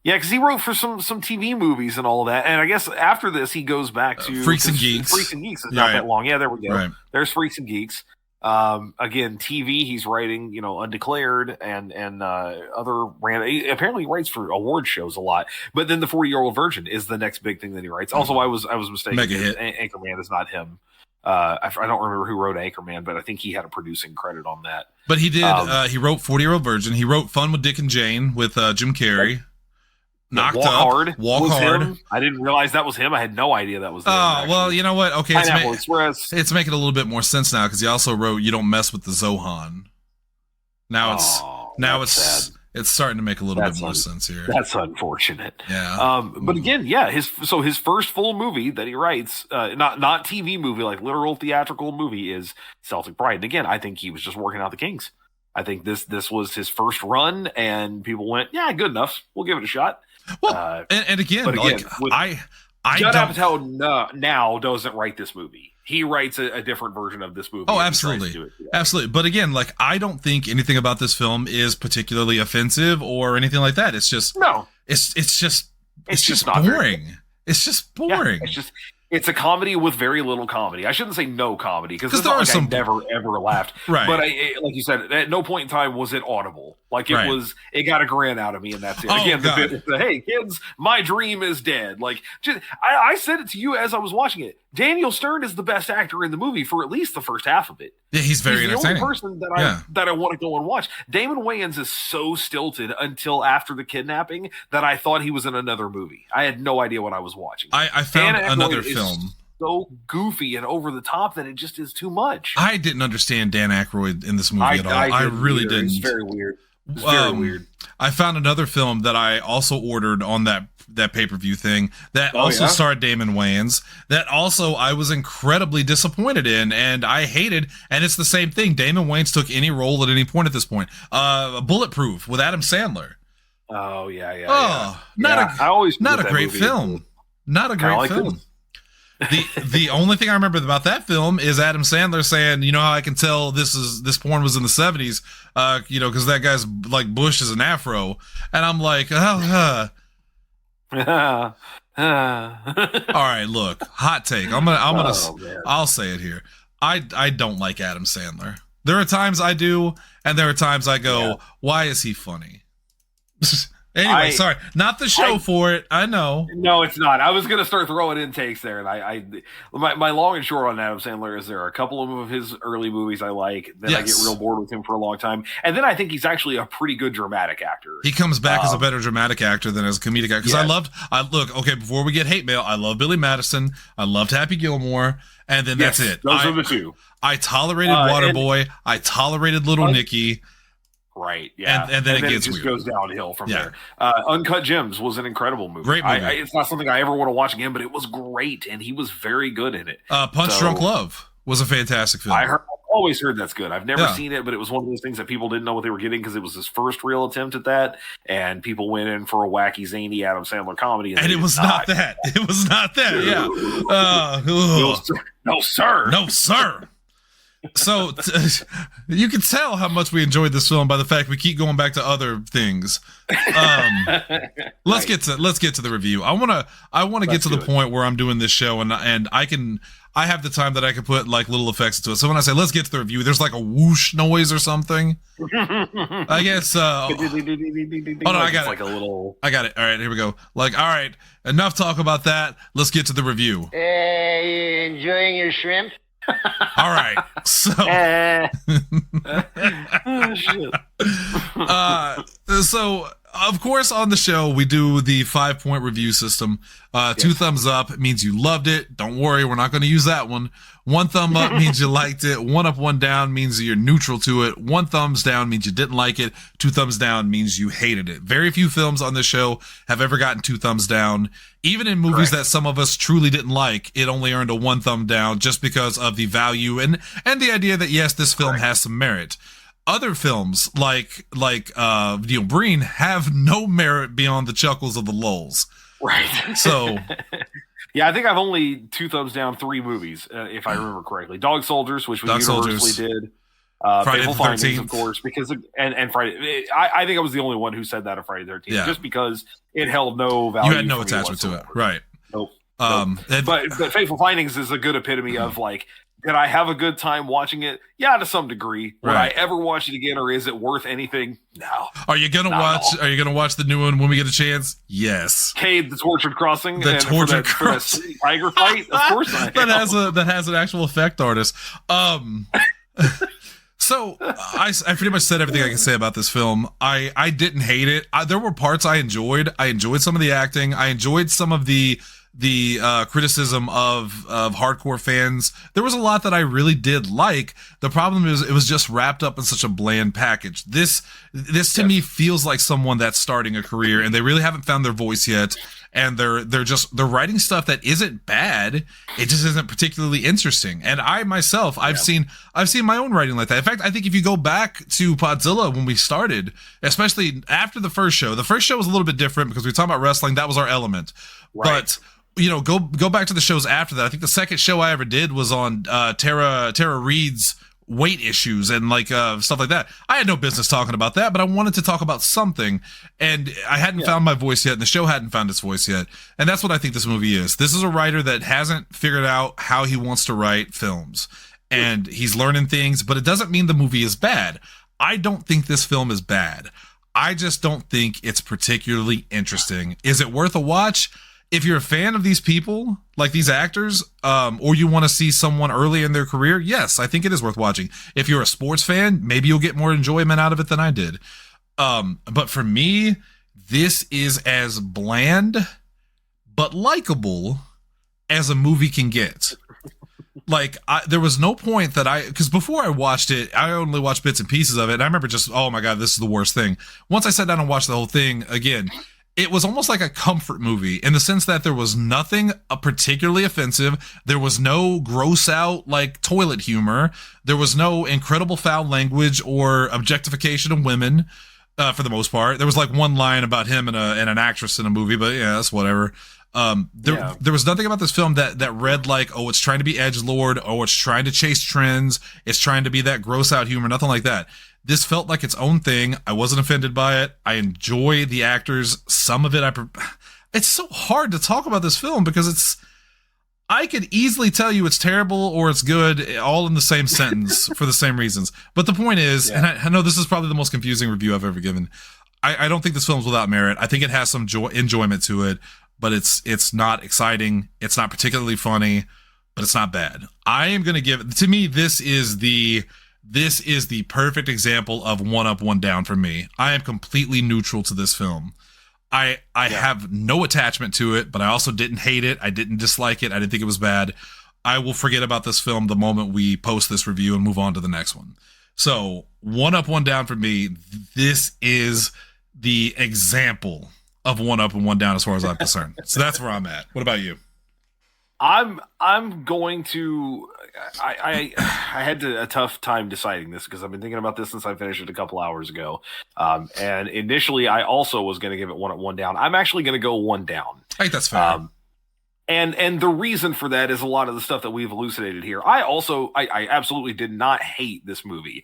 Yeah, because he wrote for some TV movies and all that. And I guess after this, he goes back to Freaks and Geeks. Freaks and Geeks is not that long. Yeah, there we go. Right. There's Freaks and Geeks. Again, TV, he's writing, Undeclared and other random. He apparently writes for award shows a lot. But then The 40-Year-Old Virgin is the next big thing that he writes. Also, I was mistaken. Mega hit. Anchorman is not him. I don't remember who wrote Anchorman, but I think he had a producing credit on that. But he did. He wrote 40-Year-Old Virgin. He wrote Fun with Dick and Jane with Jim Carrey. Knocked Walk Up. Hard. Walk Hard. Him. I didn't realize that was him. I had no idea that was him. Oh, well, you know what? Okay, it's making a little bit more sense now because he also wrote You Don't Mess with the Zohan. Now it's sad. It's starting to make a little bit more sense here. That's unfortunate. Yeah. But again, his first full movie that he writes, not TV movie, like literal theatrical movie, is Celtic Pride. And again, I think he was just working out the kinks. I think this was his first run, and people went, yeah, good enough. We'll give it a shot. Well, and again, like I Judd Apatow now doesn't write this movie. He writes a different version of this movie. Oh, absolutely. Absolutely. But again, like, I don't think anything about this film is particularly offensive or anything like that. It's just, it's just boring. It's just boring. Yeah, it's a comedy with very little comedy. I shouldn't say no comedy because it's not like I never ever laughed. Right. But like you said, at no point in time was it audible. Like it got a grin out of me, and that's it. Again, hey kids, my dream is dead. Like I said it to you as I was watching it. Daniel Stern is the best actor in the movie for at least the first half of it. Yeah, he's very entertaining. The only person that I want to go and watch. Damon Wayans is so stilted until after the kidnapping that I thought he was in another movie. I had no idea what I was watching. I found another film so goofy and over the top that it just is too much. I didn't understand Dan Aykroyd in this movie at all. I really didn't. It's very weird. It's very weird. I found another film that I also ordered on that pay-per-view thing that starred Damon Wayans that also I was incredibly disappointed in and I hated, and it's the same thing. Damon Wayans took any role at any point at this point. Bulletproof with Adam Sandler. Oh yeah. Not a great film. Not a great film. The only thing I remember about that film is Adam Sandler saying, you know how I can tell this porn was in the 70s, because that guy's like bush is an afro, and I'm like, all right, look, hot take. I'll say it here. I don't like Adam Sandler. There are times I do, and there are times I go, why is he funny? Anyway, sorry, not the show for it. I know. No, it's not. I was going to start throwing in takes there, and my long and short on Adam Sandler is there are a couple of his early movies I like. Then I get real bored with him for a long time, and then I think he's actually a pretty good dramatic actor. He comes back as a better dramatic actor than as a comedic actor. Because before we get hate mail, I love Billy Madison. I loved Happy Gilmore, and then that's it. Those are the two. I tolerated Waterboy. I tolerated Little Nicky. Right, yeah, and then it gets just weird. goes downhill from there. Uncut Gems was an incrable movie. Great movie. It's not something I ever want to watch again, but it was great, and he was very good in it. Punch Drunk Love was a fantastic film. I've always heard that's good. I've never seen it, but it was one of those things that people didn't know what they were getting because it was his first real attempt at that, and people went in for a wacky, zany Adam Sandler comedy, and it was not that. It was not that. Yeah. No, sir. No, sir. So you can tell how much we enjoyed this film by the fact we keep going back to other things. Let's get to the review. I want to get to the point where I'm doing this show and I have the time that I can put like little effects into it. So when I say let's get to the review, there's like a whoosh noise or something. I guess. Hold on, I got it. Like a little. I got it. All right, here we go. Like, all right, enough talk about that. Let's get to the review. Hey, enjoying your shrimp? All right, so so of course on the show we do the 5-point review system. 2 thumbs up means you loved it. Don't worry, we're not going to use that one. 1 thumb up means you liked it. 1 up, 1 down means you're neutral to it. 1 thumbs down means you didn't like it. 2 thumbs down means you hated it. Very few films on this show have ever gotten 2 thumbs down. Even in movies that some of us truly didn't like, it only earned a 1 thumb down just because of the value and the idea that yes, this film has some merit. Other films like Breen have no merit beyond the chuckles of the lulls. Right. So, yeah, I think I've only 2 thumbs down 3 movies, if I remember correctly. Dog Soldiers, which we universally did. Friday Faithful the 13th. Findings, of course, because and Friday. I think I was the only one who said that of Friday the 13th, just because it held no value. You had no attachment to it, right? Nope. But Faithful Findings is a good epitome of like. Did I have a good time watching it? Yeah, to some degree. Would I ever watch it again, or is it worth anything? No. Are you gonna watch the new one when we get a chance? Yes. Cade, the Tortured Crossing, the Tortured Crossing tiger fight. Of course, that has an actual effect artist. So I pretty much said everything I can say about this film. I didn't hate it. There were parts I enjoyed. I enjoyed some of the acting. I enjoyed some of the criticism of hardcore fans. There was a lot that I really did like. The problem is it was just wrapped up in such a bland package. This to me feels like someone that's starting a career and they really haven't found their voice yet. And they're writing stuff that isn't bad. It just isn't particularly interesting. And I myself, I've seen my own writing like that. In fact, I think if you go back to Podzilla when we started, especially after the first show was a little bit different because we were talking about wrestling. That was our element. Right. But go back to the shows after that. I think the second show I ever did was on Tara Reid's weight issues and like stuff like that. I had no business talking about that, but I wanted to talk about something, and I hadn't found my voice yet, and the show hadn't found its voice yet. And that's what I think this movie is. This is a writer that hasn't figured out how he wants to write films, and he's learning things, but it doesn't mean the movie is bad. I don't think this film is bad. I just don't think it's particularly interesting. Is it worth a watch? If you're a fan of these people, like these actors, or you want to see someone early in their career, yes, I think it is worth watching. If you're a sports fan, maybe you'll get more enjoyment out of it than I did. But for me, this is as bland but likable as a movie can get. Like, there was no point that because before I watched it, I only watched bits and pieces of it. And I remember just, oh my God, this is the worst thing. Once I sat down and watched the whole thing again, it was almost like a comfort movie in the sense that there was nothing particularly offensive. There was no gross out like toilet humor. There was no incredible foul language or objectification of women for the most part. There was like one line about him and an actress in a movie, but yeah, that's whatever. There was nothing about this film that read like, oh, it's trying to be edgelord, oh, it's trying to chase trends, it's trying to be that gross out humor, nothing like that. This felt like its own thing. I wasn't offended by it. I enjoy the actors. Some of it, it's so hard to talk about this film because I could easily tell you it's terrible or it's good, all in the same sentence for the same reasons. But the point is, and I know this is probably the most confusing review I've ever given. I don't think this film's without merit. I think it has some enjoyment to it, but it's not exciting. It's not particularly funny, but it's not bad. I am going to give, to me, this is the perfect example of 1 up, 1 down for me. I am completely neutral to this film. I have no attachment to it, but I also didn't hate it. I didn't dislike it. I didn't think it was bad. I will forget about this film the moment we post this review and move on to the next one. So 1 up, 1 down for me. This is the example of 1 up and 1 down as far as I'm concerned. So that's where I'm at. What about you? I'm going to. I had a tough time deciding this because I've been thinking about this since I finished it a couple hours ago. And initially, I also was going to give it 1 up, 1 down. I'm actually going to go 1 down. I think that's fair. And the reason for that is a lot of the stuff that we've elucidated here. I absolutely did not hate this movie,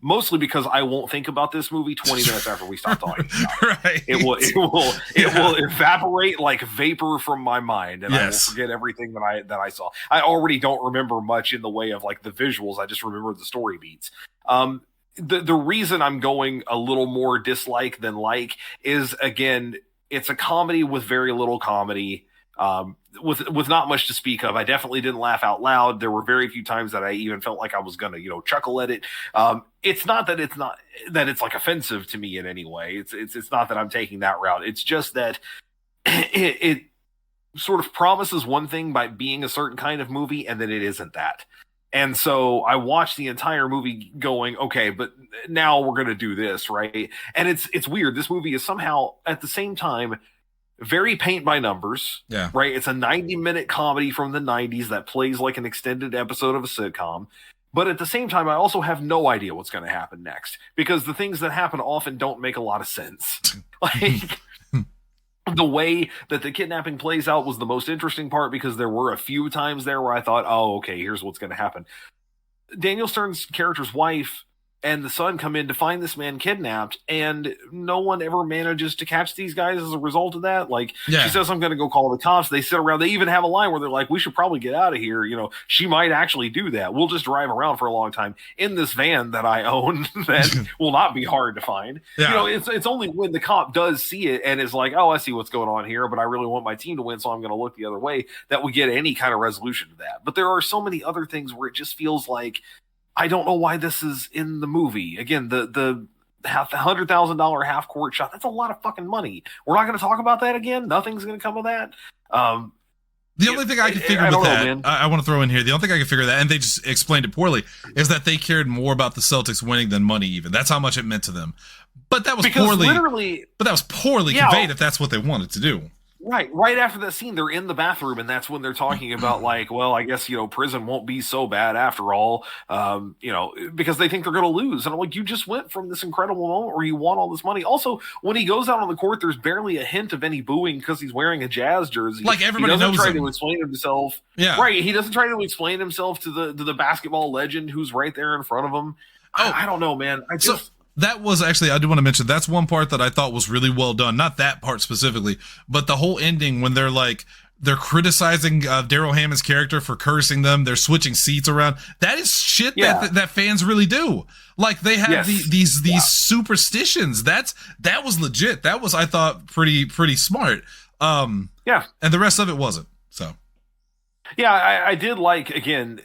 mostly because I won't think about this movie 20 minutes after we stop talking about it. Right. It will evaporate like vapor from my mind, and I will forget everything that I saw. I already don't remember much in the way of like the visuals. I just remember the story beats. The reason I'm going a little more dislike than like is, again, it's a comedy with very little comedy. With not much to speak of. I definitely didn't laugh out loud. There were very few times that I even felt like I was gonna, chuckle at it. It's not that it's like offensive to me in any way. It's not that I'm taking that route. It's just that it sort of promises one thing by being a certain kind of movie, and then it isn't that. And so I watched the entire movie going, okay, but now we're gonna do this, right? And it's weird. This movie is somehow at the same time very paint by numbers, right? It's a 90-minute comedy from the 90s that plays like an extended episode of a sitcom. But at the same time, I also have no idea what's going to happen next, because the things that happen often don't make a lot of sense. Like, the way that the kidnapping plays out was the most interesting part, because there were a few times there where I thought, oh, okay, here's what's going to happen. Daniel Stern's character's wife and the son come in to find this man kidnapped, and no one ever manages to catch these guys as a result of that. Like, she says, I'm going to go call the cops. They sit around. They even have a line where they're like, we should probably get out of here. She might actually do that. We'll just drive around for a long time in this van that I own that will not be hard to find. Yeah. It's only when the cop does see it and is like, oh, I see what's going on here, but I really want my team to win, so I'm going to look the other way, that we get any kind of resolution to that. But there are so many other things where it just feels like, I don't know why this is in the movie. Again, the $100,000 half court shot, that's a lot of fucking money. We're not going to talk about that again. Nothing's going to come of that. The only thing I can figure with that, I want to throw in here, the only thing I can figure that, and they just explained it poorly, is that they cared more about the Celtics winning than money even. That's how much it meant to them. But that was poorly conveyed if that's what they wanted to do. Right after that scene, they're in the bathroom, and that's when they're talking about, like, well, I guess, prison won't be so bad after all, because they think they're going to lose. And I'm like, you just went from this incredible moment where you won all this money. Also, when he goes out on the court, there's barely a hint of any booing because he's wearing a Jazz jersey. Like, everybody knows him. He doesn't try to explain himself. Yeah. Right. He doesn't try to explain himself to the basketball legend who's right there in front of him. I don't know, man. That was actually, I do want to mention, that's one part that I thought was really well done. Not that part specifically, but the whole ending when they're criticizing Daryl Hammond's character for cursing them. They're switching seats around. That is shit that fans really do. Like, they have these superstitions. That was legit. That was, I thought, pretty smart. And the rest of it wasn't. So. Yeah, I did like, again,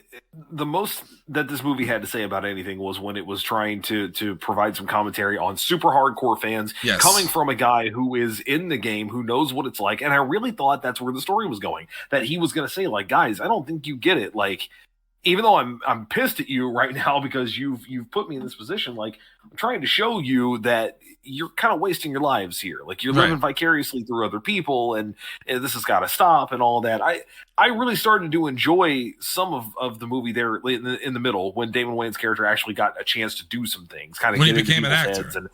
the most that this movie had to say about anything was when it was trying to provide some commentary on super hardcore fans, coming from a guy who is in the game, who knows what it's like. And I really thought that's where the story was going, that he was going to say, like, guys, I don't think you get it. Like, even though I'm pissed at you right now because you've put me in this position, like, I'm trying to show you that you're kind of wasting your lives here. Like, you're living vicariously through other people, and this has got to stop and all that. I really started to enjoy some of the movie there in the middle, when Damon Wayans' character actually got a chance to do some things, kind of when he became an actor.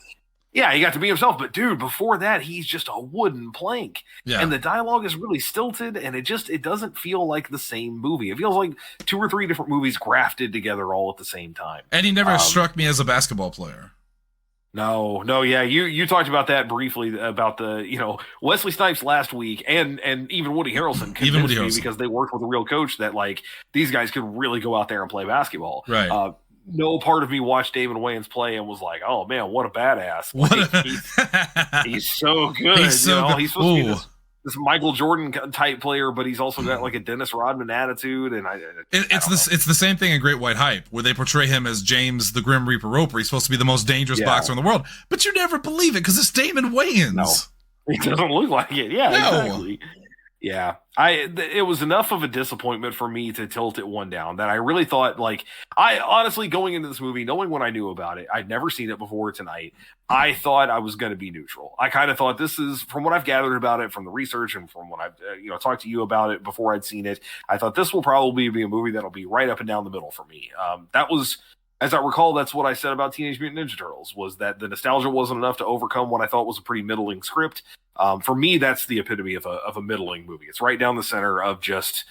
Yeah, he got to be himself. But, dude, before that, he's just a wooden plank. Yeah. And the dialogue is really stilted, and it doesn't feel like the same movie. It feels like 2 or 3 different movies grafted together all at the same time. And he never struck me as a basketball player. No, yeah. You talked about that briefly, about the, Wesley Snipes last week, and even Woody Harrelson convinced me, because they worked with a real coach, that, like, these guys could really go out there and play basketball. Right. No part of me watched Damon Wayans play and was like, "Oh man, what a badass! He's so good. He's supposed to be this Michael Jordan type player, but he's also got like a Dennis Rodman attitude." And it's the same thing in Great White Hype, where they portray him as James the Grim Reaper Roper. He's supposed to be the most dangerous boxer in the world, but you never believe it because it's Damon Wayans. No, he doesn't look like it. Yeah, exactly. Yeah, it was enough of a disappointment for me to tilt it one down, that I really thought, like, I honestly, going into this movie, knowing what I knew about it, I'd never seen it before tonight, I thought I was going to be neutral. I kind of thought, this is, from what I've gathered about it, from the research and from what I've talked to you about it before I'd seen it, I thought this will probably be a movie that'll be right up and down the middle for me. That was as I recall, that's what I said about Teenage Mutant Ninja Turtles, was that the nostalgia wasn't enough to overcome what I thought was a pretty middling script. For me, that's the epitome of a middling movie. It's right down the center of just,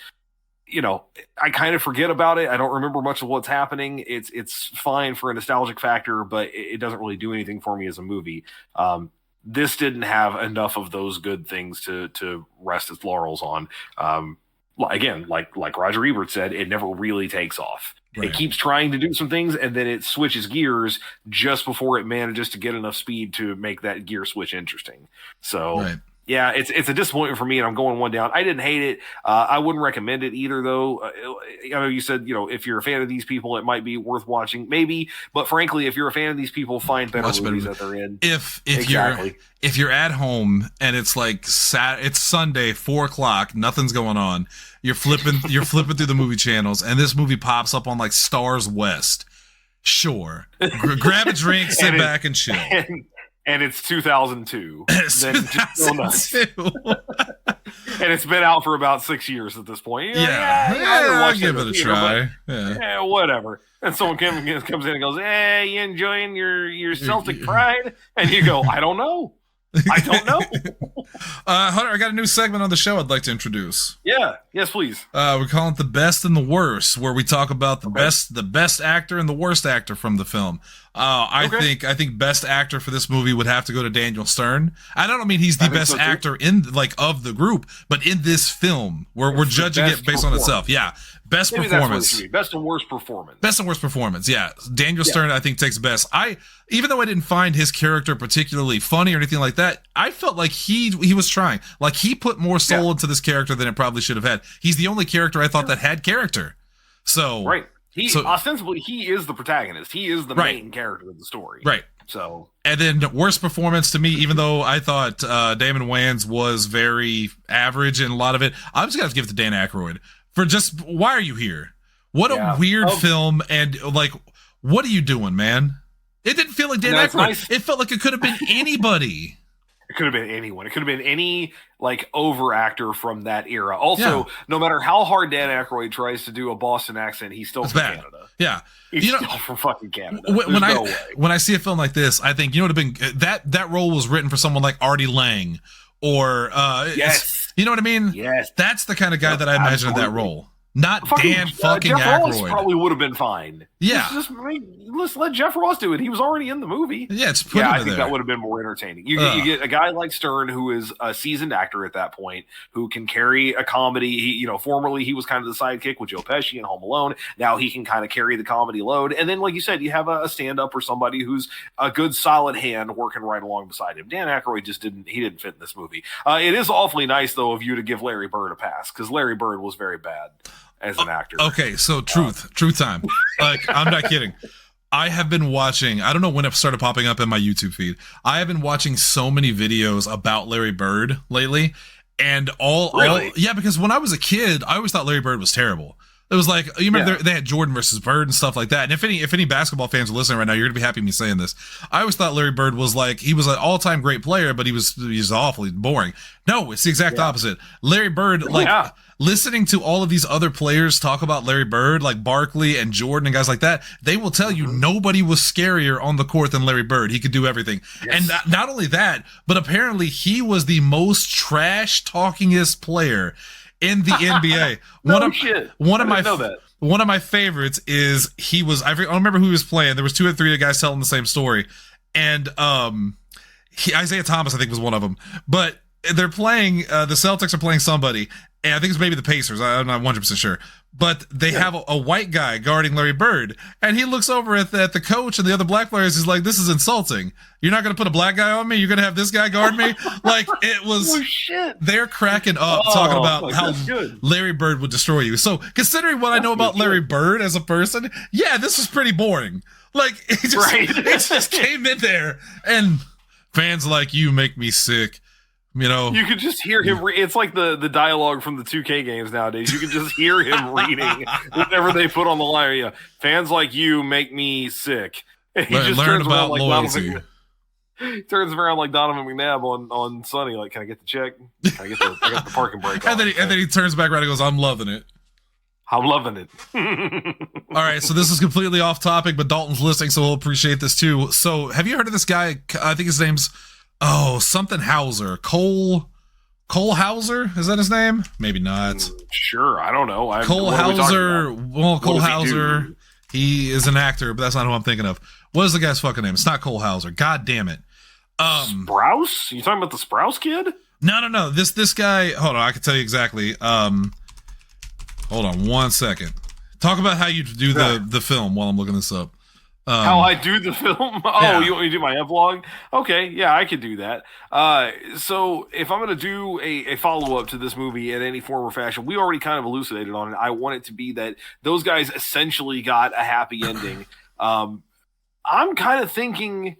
I kind of forget about it. I don't remember much of what's happening. It's fine for a nostalgic factor, but it doesn't really do anything for me as a movie. This didn't have enough of those good things to rest its laurels on. Again, like Roger Ebert said, it never really takes off. Right. It keeps trying to do some things, and then it switches gears just before it manages to get enough speed to make that gear switch interesting. So, yeah, it's a disappointment for me, and I'm going one down. I didn't hate it. I wouldn't recommend it either, though. I know you said, if you're a fan of these people, it might be worth watching, maybe. But frankly, if you're a fan of these people, find better movies that they're in. If you're at home and it's like it's Sunday, 4:00, nothing's going on. You're flipping through the movie channels, and this movie pops up on like Stars West. Sure, grab a drink, sit back, and chill. And it's 2002. Then just and it's been out for about 6 years at this point. I'll give it a try. Yeah, whatever. And someone comes in and goes, "Hey, you enjoying your Celtic Pride?" And you go, "I don't know. I don't know." Hunter, I got a new segment on the show I'd like to introduce. Yeah. Yes, please. We're calling it The Best and the Worst, where we talk about the best actor and the worst actor from the film. I think best actor for this movie would have to go to Daniel Stern. I don't mean he's the best actor of the group, but in this film, we're judging it based on itself. Yeah. Best performance. Best and worst performance. Best and worst performance. Yeah. Daniel Stern, I think, takes best. Even though I didn't find his character particularly funny or anything like that, I felt like he was trying. Like, he put more soul into this character than it probably should have had. He's the only character I thought that had character. So right. Ostensibly, he is the protagonist. He is the main character of the story. Right. So, and then worst performance to me, even though I thought Damon Wayans was very average in a lot of it, I'm just gonna have to give it to Dan Aykroyd for just, why are you here? What a weird film, and like, what are you doing, man? It didn't feel like Dan Aykroyd. Nice. It felt like it could have been anybody. It could have been anyone. It could have been any over actor from that era. Also, no matter how hard Dan Aykroyd tries to do a Boston accent, he's still from Canada. Yeah. He's still from fucking Canada. When I see a film like this, I think, would have been that role was written for someone like Artie Lang or yes. You know what I mean? Yes. That's the kind of guy that I imagine in that role. Not Dan fucking Jeff Aykroyd. Ross probably would have been fine. Yeah. Let's let Jeff Ross do it. He was already in the movie. Yeah, I think that would have been more entertaining. You get a guy like Stern, who is a seasoned actor at that point, who can carry a comedy. Formerly he was kind of the sidekick with Joe Pesci in Home Alone. Now he can kind of carry the comedy load. And then, like you said, you have a stand-up or somebody who's a good, solid hand working right along beside him. Dan Aykroyd didn't fit in this movie. It is awfully nice, though, of you to give Larry Bird a pass, because Larry Bird was very bad as an actor. Okay, so truth time. Like, I'm not kidding. I have been watching, I don't know when it started popping up in my YouTube feed. I have been watching so many videos about Larry Bird lately. And because when I was a kid, I always thought Larry Bird was terrible. It was like, you remember they had Jordan versus Bird and stuff like that. And if any basketball fans are listening right now, you're gonna be happy me saying this. I always thought Larry Bird was like, he was an all-time great player, but he was awfully boring. No, it's the exact opposite. Larry Bird, listening to all of these other players talk about Larry Bird, like Barkley and Jordan and guys like that, they will tell you nobody was scarier on the court than Larry Bird. He could do everything. Yes. And not only that, but apparently he was the most trash-talkingest player in the NBA. One of my favorites is I don't remember who he was playing. There was 2 or 3 guys telling the same story. And Isaiah Thomas, I think, was one of them. But they're playing, the Celtics are playing somebody, and I think it's maybe the Pacers. I'm not 100% sure. But they have a white guy guarding Larry Bird, and he looks over at the coach and the other black players. He's like, "This is insulting. You're not going to put a black guy on me. You're going to have this guy guard me." Like, it was. Oh, shit. They're cracking up talking about how Larry Bird would destroy you. So, considering what I know about Larry Bird as a person, this was pretty boring. Like, it just came in there, and fans like you make me sick. You could just hear him. It's like the dialogue from the 2K games nowadays. You can just hear him reading whatever they put on the line. Yeah, fans like you make me sick. And he just learn about loyalty. He turns around like Donovan McNabb on Sunny. Like, can I get the check? I got the parking brake. And then he turns back around and goes, "I'm loving it." I'm loving it. All right, so this is completely off topic, but Dalton's listening, so we'll appreciate this too. So, have you heard of this guy? I think his name's something Hauser. Cole Hauser? Is that his name? Maybe not. Sure, I don't know. Cole Hauser. Well, Cole Hauser. He is an actor, but that's not who I'm thinking of. What is the guy's fucking name? It's not Cole Hauser. God damn it. Sprouse? You talking about the Sprouse kid? No. This guy. Hold on, I can tell you exactly. Hold on 1 second. Talk about how you do the film while I'm looking this up. How I do the film? Oh, yeah. You want me to do my epilogue? Okay, yeah, I could do that. So if I'm going to do a follow-up to this movie in any form or fashion, we already kind of elucidated on it. I want it to be that those guys essentially got a happy ending. I'm kind of thinking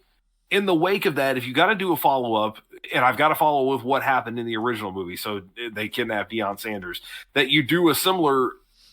in the wake of that, if you got to do a follow-up, and I've got to follow with what happened in the original movie, so they kidnapped Deion Sanders, that you do a similar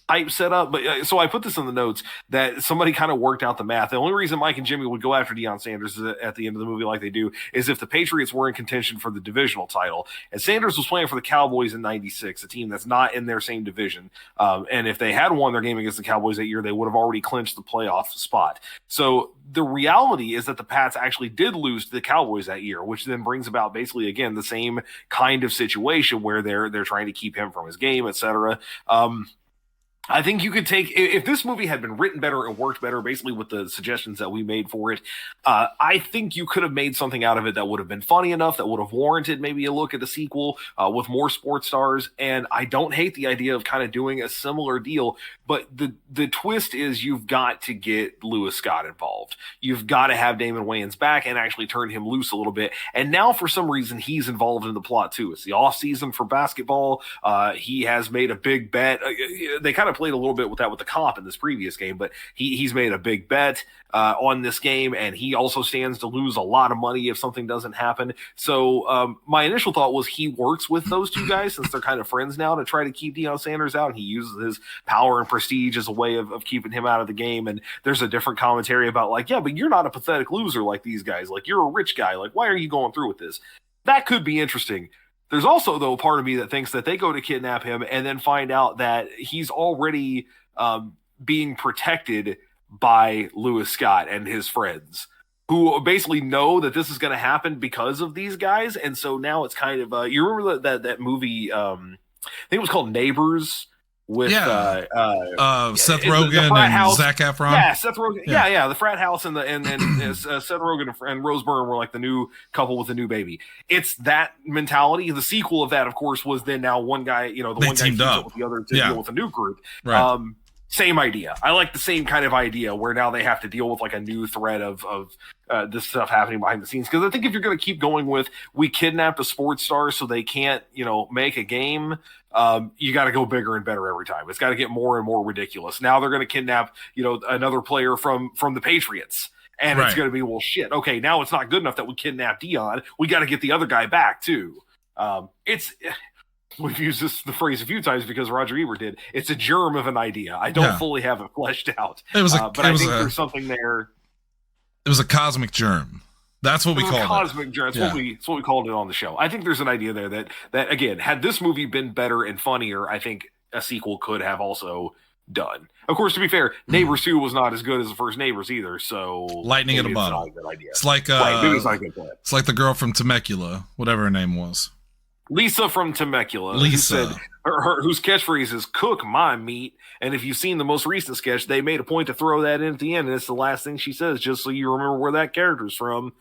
type setup. But so I put this in the notes that somebody kind of worked out the math. The only reason Mike and Jimmy would go after Deion Sanders at the end of the movie like they do is if the Patriots were in contention for the divisional title. And Sanders was playing for the Cowboys in '96, a team that's not in their same division. And if they had won their game against the Cowboys that year, they would have already clinched the playoff spot. So the reality is that the Pats actually did lose to the Cowboys that year, which then brings about basically, again, the same kind of situation where they're trying to keep him from his game, etc. I think you could take, if this movie had been written better and worked better, basically with the suggestions that we made for it, I think you could have made something out of it that would have been funny enough, that would have warranted maybe a look at the sequel with more sports stars. And I don't hate the idea of kind of doing a similar deal, but the twist is you've got to get Lewis Scott involved. You've got to have Damon Wayans back and actually turn him loose a little bit. And now for some reason, he's involved in the plot too. It's the off season for basketball. He has made a big bet. They kind of played a little bit with that with the cop in this previous game, but he's made a big bet on this game, and he also stands to lose a lot of money if something doesn't happen. So my initial thought was he works with those two guys since they're kind of friends now to try to keep Deion Sanders out, and he uses his power and prestige as a way of keeping him out of the game. And there's a different commentary about like, yeah, but you're not a pathetic loser like these guys. Like, you're a rich guy. Like, why are you going through with this? That could be interesting. There's also, though, a part of me that thinks that they go to kidnap him and then find out that he's already being protected by Lewis Scott and his friends, who basically know that this is going to happen because of these guys. And so now it's kind of you remember that movie? I think it was called Neighbors with Seth Rogen and Zac Efron. Yeah, Seth Rogen. Yeah, the frat house and Seth Rogen and Rose Byrne were like the new couple with a new baby. It's that mentality. The sequel of that, of course, was then now one guy, the one guy teamed up with the other to deal with a new group. Right. Same idea. I like the same kind of idea where now they have to deal with like a new thread of this stuff happening behind the scenes. Because I think if you're going to keep going with we kidnapped a sports star so they can't, make a game, you got to go bigger and better every time. It's got to get more and more ridiculous. Now they're going to kidnap, another player from the Patriots. And It's going to be, well, shit. Okay, now it's not good enough that we kidnap Deion. We got to get the other guy back too. We've used the phrase a few times because Roger Ebert did. It's a germ of an idea. I don't fully have it fleshed out. But I think there's something there. It was a cosmic germ. That's what we called it. Cosmic germ. That's what we called it on the show. I think there's an idea there that again, had this movie been better and funnier, I think a sequel could have also done. Of course, to be fair, Neighbors 2 was not as good as the first Neighbors either. So lightning in a bottle. It's like maybe it's not a good plan. It's like the girl from Temecula, whatever her name was. Lisa from Temecula. Lisa. Who said whose catchphrase is "cook my meat." And if you've seen the most recent sketch, they made a point to throw that in at the end, and it's the last thing she says, just so you remember where that character's from.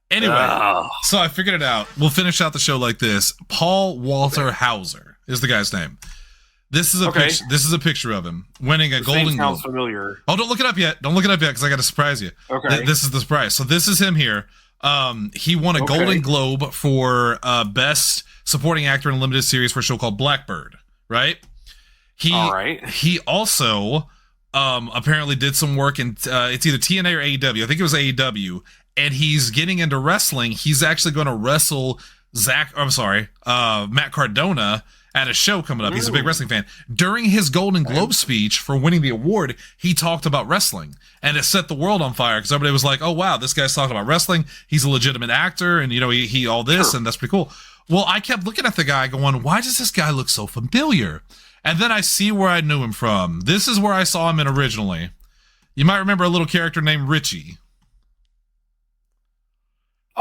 Anyway, so I figured it out. We'll finish out the show like this. Paul Walter Hauser is the guy's name. This is a picture. This is a picture of him winning a Golden Globe. Sounds familiar. Oh, don't look it up yet. Because I got to surprise you. Okay. This is the surprise. So this is him here. He won a Golden Globe for Best Supporting Actor in a Limited Series for a show called Blackbird. Right. He also apparently did some work in it's either TNA or AEW. I think it was AEW. And he's getting into wrestling. He's actually going to wrestle Matt Cardona at a show coming up. He's a big wrestling fan. During his Golden Globe speech for winning the award, he talked about wrestling, and it set the world on fire because everybody was like, "Oh wow, this guy's talking about wrestling. He's a legitimate actor, and he all this, and that's pretty cool." Well, I kept looking at the guy, going, "Why does this guy look so familiar?" And then I see where I knew him from. This is where I saw him in originally. You might remember a little character named Richie.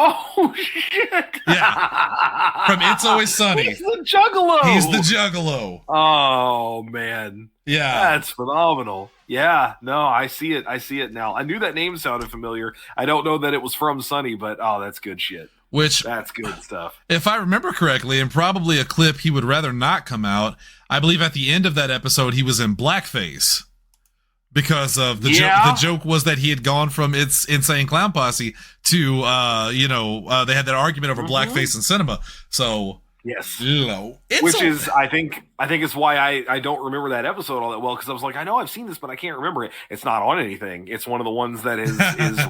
Oh, shit. Yeah. From It's Always Sunny. He's the Juggalo. He's the Juggalo. Oh, man. Yeah. That's phenomenal. Yeah. No, I see it. I see it now. I knew that name sounded familiar. I don't know that it was from Sunny, but that's good shit. That's good stuff. If I remember correctly, and probably a clip he would rather not come out, I believe at the end of that episode he was in blackface. Because of the joke, the joke was that he had gone from It's Insane Clown Posse to, they had that argument over blackface in cinema. So, yes, which is I think it's why I don't remember that episode all that well, because I was like, I know I've seen this, but I can't remember it. It's not on anything. It's one of the ones that is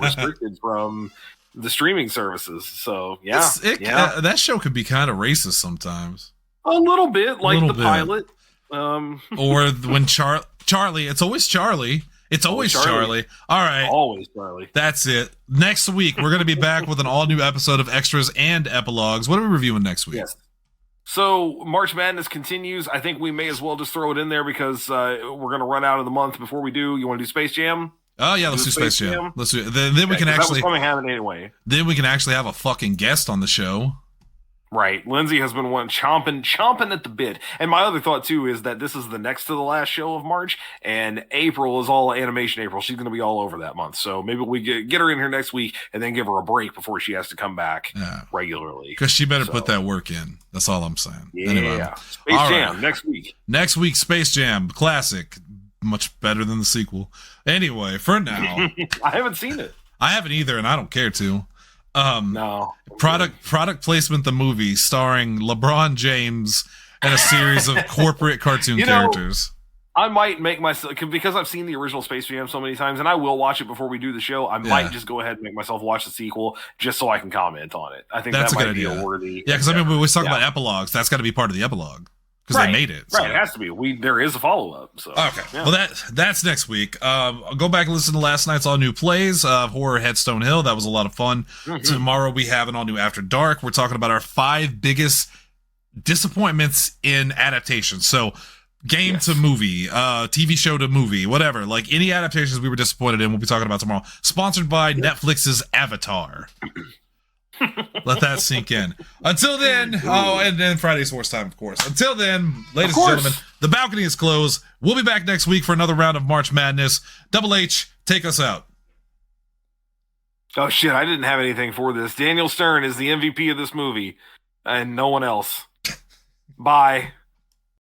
restricted from the streaming services. So that show could be kind of racist sometimes. A little bit, like the pilot. Or when Charlie, it's always Charlie. It's always Charlie. All right. Always Charlie. That's it. Next week, we're going to be back with an all-new episode of Extras and Epilogues. What are we reviewing next week? Yes. So March Madness continues. I think we may as well just throw it in there because we're going to run out of the month before we do. You want to do Space Jam? Oh, yeah, let's do Space Jam. Let's do it. Then we can actually... That was coming out anyway. Then we can actually have a fucking guest on the show. Right. Lindsay has been chomping at the bit. And my other thought, too, is that this is the next to the last show of March, and April is all Animation April. She's going to be all over that month. So maybe we get her in here next week and then give her a break before she has to come back regularly. Because she better put that work in. That's all I'm saying. Yeah. Anyway, Space Jam next week. Next week, Space Jam. Classic. Much better than the sequel. Anyway, for now. I haven't seen it. I haven't either, and I don't care to. No. Product Placement, the movie, starring LeBron James and a series of corporate cartoon characters. I might make myself, because I've seen the original Space Jam so many times, and I will watch it before we do the show. I might just go ahead and make myself watch the sequel just so I can comment on it. I think that's that might be a worthy. Yeah, because we always talk about epilogues. That's got to be part of the epilogue. Because they made it. So. Right, it has to be. There is a follow-up. So. Okay. Yeah. Well, that's next week. I'll go back and listen to last night's all-new plays of Horror Headstone Hill. That was a lot of fun. Mm-hmm. Tomorrow we have an all-new After Dark. We're talking about our 5 biggest disappointments in adaptations. So game to movie, TV show to movie, whatever. Like any adaptations we were disappointed in, we'll be talking about tomorrow. Sponsored by Netflix's Avatar. Let that sink in. Until then, and then Friday's Horse Time, of course. Until then, ladies and gentlemen, the balcony is closed. We'll be back next week for another round of March Madness. Double H, take us out. Oh, shit, I didn't have anything for this. Daniel Stern is the MVP of this movie, and no one else. Bye.